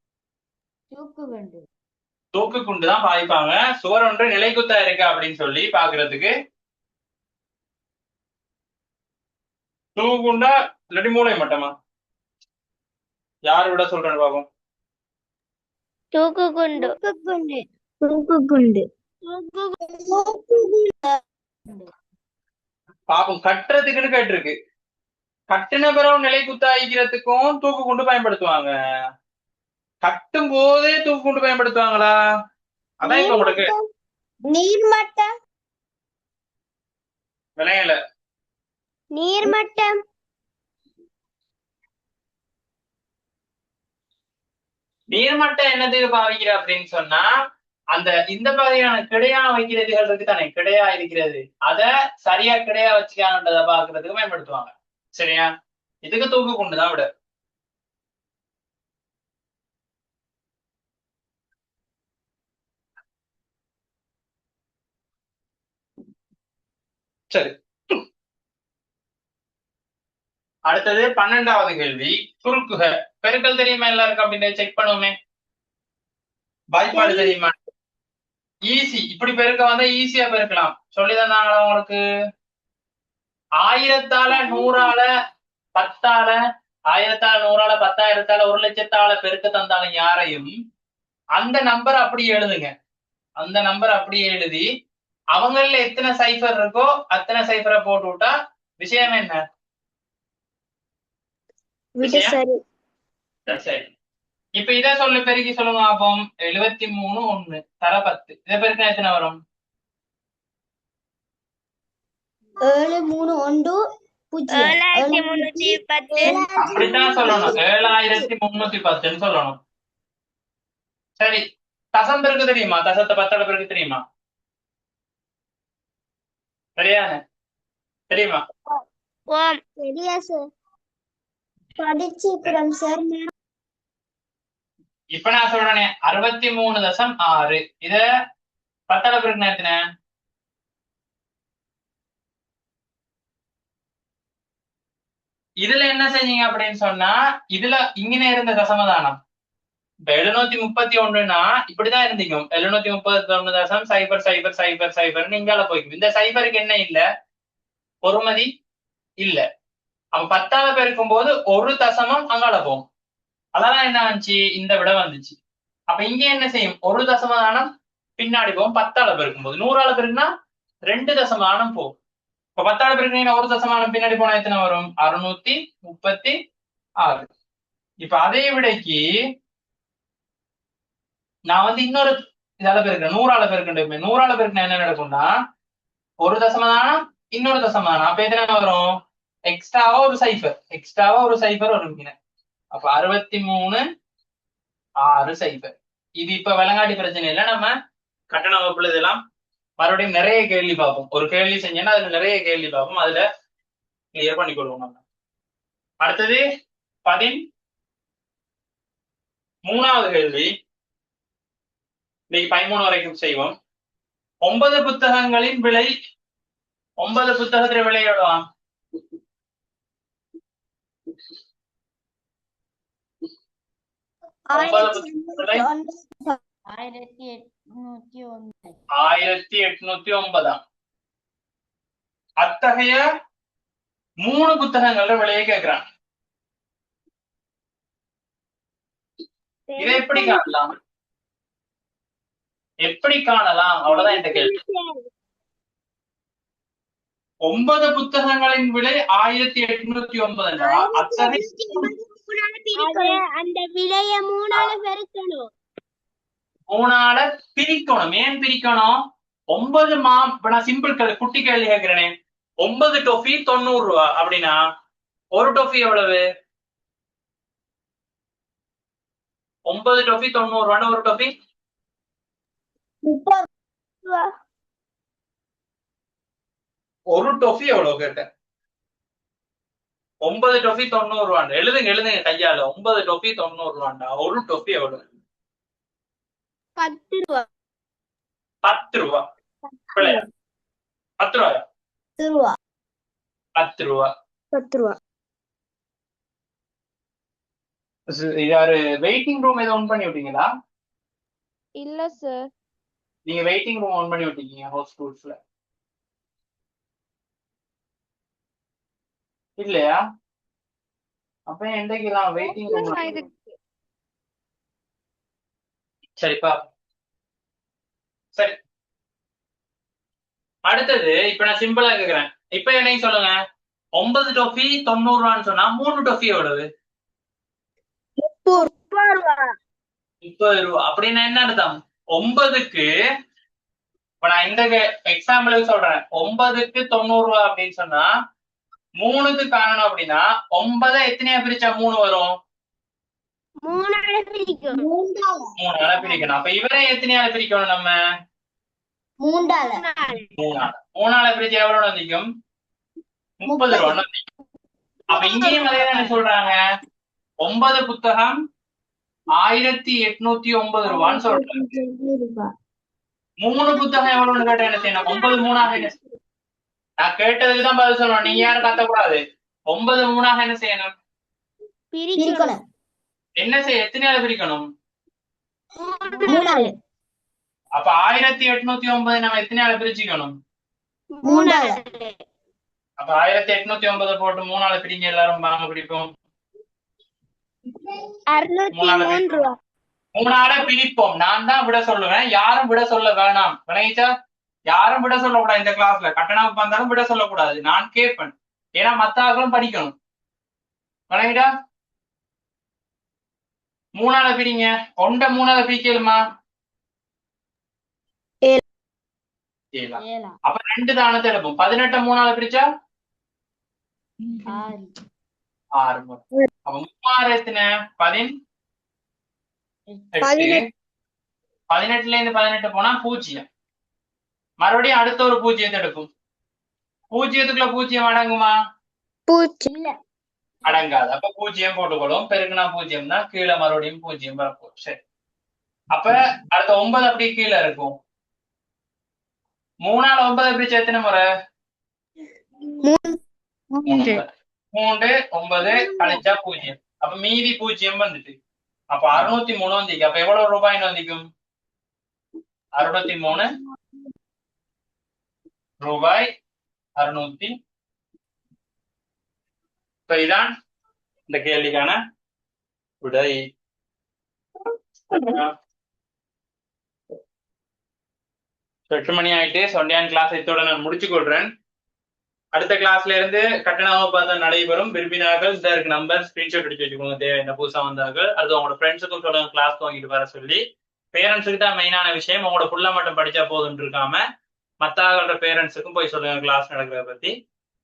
A: தூக்குக்குண்டு தான் பாய்ப்பாங்க. சுவர் ஒன்று நிலைக்குத்தா இருக்கு அப்படின்னு சொல்லி பாக்குறதுக்கு. தூக்குக்குண்டா இல்லாட்டி மூளை மட்டமா? யாரு விட சொல்றேன்னு பாப்போம்.
B: தூக்குகுண்டு.
D: தூக்குக்குண்டு.
A: பாப்போம். கட்டுறதுக்குன்னு கேட்டிருக்கு. கட்டின பிறகு நிலை குத்தாய்க்கிறதுக்கும் தூக்கு கொண்டு பயன்படுத்துவாங்க. கட்டும் போதே தூக்கு கொண்டு பயன்படுத்துவாங்களா? அதான் இப்ப உங்களுக்கு
B: நீர்மட்டம்.
A: விளையல.
B: நீர்மட்டம்.
A: நீர்மட்டம் என்னதுக்கு பாவிக்கிற அப்படின்னு சொன்னா அந்த இந்த மாதிரியான கிடையா வைக்கிறதுகள் இருக்கு தானே, கிடையா இருக்கிறது, அத சரியா கிடையா வச்சுக்கான்றத பாக்குறதுக்கு பயன்படுத்துவாங்க. சரியா? இதுக்கு தூக்கு கொண்டுதான் விட. சரி, அடுத்தது 12வது கேள்வி. சுருக்குக. பெருக்கல் தெரியுமா எல்லாருக்கும்? அப்படின்னு செக் பண்ணுவோமே. வாய்ப்பாடு தெரியுமா? ஈஸி. இப்படி பெருக்க வந்தா ஈஸியா பெருக்கலாம். சொல்லி தந்தாங்களா உங்களுக்கு? 1000ஆல 100ஆல 10ஆல 1000ஆல 100ஆல 10,000ஆல 1,00,000ஆல பெருக்க தந்தாலும் யாரையும் அந்த நம்பர் அப்படியே எழுதுங்க. அந்த நம்பர் அப்படியே எழுதி அவங்கள எத்தனை சைஃபர் இருக்கோ அத்தனை சைஃபரை போட்டு விட்டா விஷயம் என்ன?
B: சரி.
A: சரி. இப்ப இதை சொல்லு, பெருக்கி சொல்லுங்க பாப்போம். 73 1 தர 10. இதை பெருக்க எத்தனை வரும்?
B: 7 3 1 0.
A: அப்படித்தான் சொல்லணும். 7310 சொல்லணும். சரி, தசம் பெருக்கு தெரியுமா? தசத்தை 10ஆல பெருக்கு தெரியுமா? சரியா? தெரியுமா?
B: சரியா சார்? படிச்சுக்கிறோம் சார்.
A: இப்ப நான் சொல்றேனே 63.6. இத 10ஆல பெருக்கு எத்தனை? இதுல என்ன செஞ்சீங்க அப்படின்னு சொன்னா இதுல இங்கே இருந்த தசமதானம். இப்ப 731னா இப்படிதான் இருந்திக்கும். 731.0000000 இங்கால போய்க்கும். இந்த சைபருக்கு என்ன இல்ல? பொறுமதி இல்ல. அவன் 10ஆல பெருக்கும் போது ஒரு தசமம் அங்கால போகும். அதெல்லாம் என்ன வந்துச்சு? இந்த விட வந்துச்சு. அப்ப இங்க என்ன செய்யும்? ஒரு தசமதானம் பின்னாடி போகும். 10ஆல பெருக்கும் போது 100ஆல பெருக்குனா 2 தசமதானம் போகும். இப்ப 10ஆல பெருக்குனீங்கன்னா ஒரு தசமானம் பின்னாடி போனா எத்தனை வரும்? 636. இப்ப அதே விடைக்கு நான் வந்து இன்னொரு இதால பெருக்கிறேன். 100ஆல பெருக்கின்றேன். 100ஆல பெருக்கினா என்ன நடக்கும்னா ஒரு தசமதானம் இன்னொரு தசமதானம். அப்ப எத்தனை வரும்? எக்ஸ்ட்ராவா ஒரு சைபர் வரும். அப்ப 63.6. இது இப்ப விலங்காட்டி பிரச்சனை இல்லை. நம்ம கட்டண வகுப்புல இதெல்லாம் மறுபடியும் நிறைய கேள்வி பார்ப்போம். ஒரு கேள்வி செஞ்சேன்னா அதுல நிறைய கேள்வி பார்ப்போம். அதுல கிளியர் பண்ணி கொடுவோம் நம்ம. அடுத்தது 13வது கேள்வி. இன்னைக்கு 13 வரைக்கும் செய்வோம். 9 புத்தகங்களின் விலை 9 புத்தகத்தின் விலை எவ்வளவாம்?
B: ஆயிரத்தி
A: 1809. அத்தகைய 3 புத்தகங்கள விலையை கேட்கிறான். இதை எப்படி காணலாம்? அவ்வளவுதான் இந்த கேள்வி. 9 புத்தகங்களின் விலை 1809. அத்தகைய
B: அந்த விலைய 3ஆல பெருக்கணும்.
A: 3ஆல பிரிக்கணும். ஏன் பிரிக்கணும்? 9 இப்ப நான் சிம்பிள் குட்டி கேள்வி கேட்கிறேனே. 9 டொஃபி 90 ரூபா அப்படின்னா ஒரு டொஃபி எவ்வளவு? 9 டொஃபி 90 ரூபான்னு ஒரு டொஃபி
B: 30 ரூபா.
A: ஒரு டொஃபி எவ்வளவு கேட்டேன்? 9 டொஃபி 90 ரூபாண்டா. எழுதுங்க கையால. 9 டொஃபி 90 ரூபாண்டா. ஒரு டொஃபி எவ்வளவு?
B: 10 ரூபா.
A: 10 ரூபா. பிள்ளையா? 10 ரூபாயா?
B: 10 ரூபா.
A: 10 ரூபா.
D: 10 ரூபா.
A: யாரு வெயிட்டிங் ரூம் ஏதோ ஆன் பண்ணி விட்டீங்களா?
C: இல்ல சார்.
A: நீங்க வெயிட்டிங் ரூம் ஆன் பண்ணி விட்டீங்க ஹாஸ்டல்ஸ்ல இல்லையா? அப்ப எந்தக்கெல்லாம் வெயிட்டிங் ரூம்? சரிப்பா. சரி, அடுத்தது இப்ப நான் சிம்பிளா கேக்குறேன். இப்ப என்னைக்கு சொல்லுங்க, 9 டொஃபி 90 ரூபான்னு சொன்னா 3 டொஃபி எவ்வளவு? 30 ரூபா. அப்படின்னா என்ன அர்த்தம்? 9க்கு இப்ப நான் இந்த எக்ஸாம்பிளுக்கு சொல்றேன். 9க்கு 90 ரூபா அப்படின்னு சொன்னா 3க்கு காணணும் அப்படின்னா 9 எத்தனையா பிரிச்சா 3 வரும்?
C: 3 பிரிக்கணும்.
A: 3ஆல பிரிக்கணும். அப்ப இவரே எத்தனையால பிரிக்கணும்? நம்ம
B: 3ஆல.
A: 3ஆல பிரிச்சு எவ்வளவு வந்துக்கும்? 30 ரூபா. அப்ப இங்கேயும் அதே தானே சொல்றாங்க. 9 புத்தகம் 1809 ரூபான்னு சொல்றாங்க. 3 புத்தகம் எவ்வளவுன்னு கேட்டா என்ன செய்யணும்? 9 3ஆக என்ன? நான் கேட்டதுக்குதான் பதில் சொல்லணும். நீங்க யாரும் கத்தக்கூடாது. 9 3ஆக என்ன செய்யணும்?
B: பிரிக்கணும்.
A: என்ன செய்ய? எத்தனையால பிரிக்கணும்?
B: 3ஆல.
A: அப்ப 1809 நம்ம எத்தனையால பிரிச்சுக்கணும்?
B: 3ஆல.
A: அப்ப 1809 போட்டு 3ஆல பிரிங்க. எல்லாரும் வாங்க பிடிப்போம்.
C: 603 ரூபா.
A: 3ஆல பிரிப்போம். நான் தான் விட சொல்லுவேன், யாரும் விட சொல்ல வேணாம். விளங்கிச்சா? யாரும் விட சொல்லக்கூடாது. இந்த கிளாஸ்ல கட்டணம் வந்தாலும் விட சொல்லக்கூடாது. நான் கேட்பேன். ஏன்னா மத்த ஆக்களும் படிக்கணும். விளங்கிட்டா? 3ஆல பிரிங்க. 1 3ஆல பிரிக்கலுமா? 7. அப்ப 2 தானத்தை எடுப்போம். 18 3ஆல பிரிச்சா 6 முறை. அப்ப 3 எத்தனை? 18. 18ல இருந்து 18 போனா 0. மறுபடியும் அடுத்த ஒரு 0 எடுக்கும். 0க்குள்ள 0 அடங்குமா? அடங்காது. அப்ப 0 போட்டுக்கொள்ளும். பெருக்குனா 0 தான். கீழே மறுபடியும் 0 வரப்போம். சரி, அப்ப அடுத்த 9 அப்படி கீழே இருக்கும். 3ஆல 9 பிரிச்சு எத்தனை முறை? 3. 9 கழிச்சா 0. அப்ப மீதி 0 வந்துட்டு. அப்ப 603 வந்துக்கு. அப்ப எவ்வளவு ரூபாய்னு வந்திக்கும்? 603 ரூபாய் 600. இதான் இந்த கேள்விக்கான விடை. 8 மணி ஆயிட்டு. சொன்னியான் கிளாஸ் இதோட நான் முடிச்சு கொள்றேன். அடுத்த கிளாஸ்ல இருந்து கட்டண வகுப்பு நடைபெறும். விரும்பினார்கள் இந்த நம்பர் ஸ்கிரீன்ஷாட் எடுத்து வச்சுக்கோங்க. தேவை என்ன புதுசா வந்தார்கள். அது உங்களோட ஃப்ரெண்ட்ஸுக்கும் சொல்லுங்க, கிளாஸ் வாங்கிட்டு வர சொல்லி. பேரண்ட்ஸுக்கு தான் மெயினான விஷயம். உங்களோட புள்ள மட்டும் படிச்சா போதுன்னு இருக்காம மற்ற பேரண்ட்ஸுக்கும் போய் சொல்லுங்க கிளாஸ் நடக்கிறத பத்தி.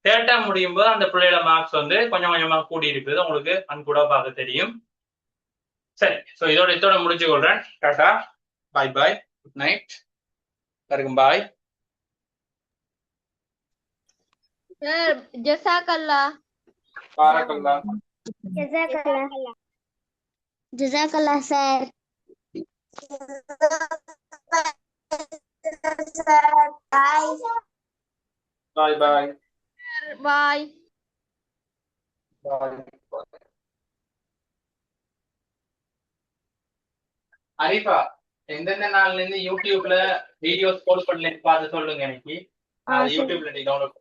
A: தேர்ட் டேர்ம் முடியும் போது அந்த பிள்ளையோட மார்க்ஸ் வந்து கொஞ்சம் கொஞ்சமா கூடி இருக்குது. உங்களுக்கு அன்கூட பார்க்க தெரியும். சரி, ஸோ இதோட முடிச்சு கொள்றேன். டாடா, பாய் பாய், குட் நைட். வரைக்கும் பாய்.
C: ஜஸாக்கல்லாஹ்.
A: பாரக்கல்லாஹ்.
B: ஜஸாக்கல்லாஹ் சார்.
A: பாய் பாய்
C: பாய்.
A: அரிஃபா, எந்தெந்த நாள்ல இருந்து யூடியூப்ல வீடியோஸ் போஸ்ட் பண்ணல பார்த்து சொல்லுங்க. எனக்கு யூடியூப்ல நீ டவுன்லோட்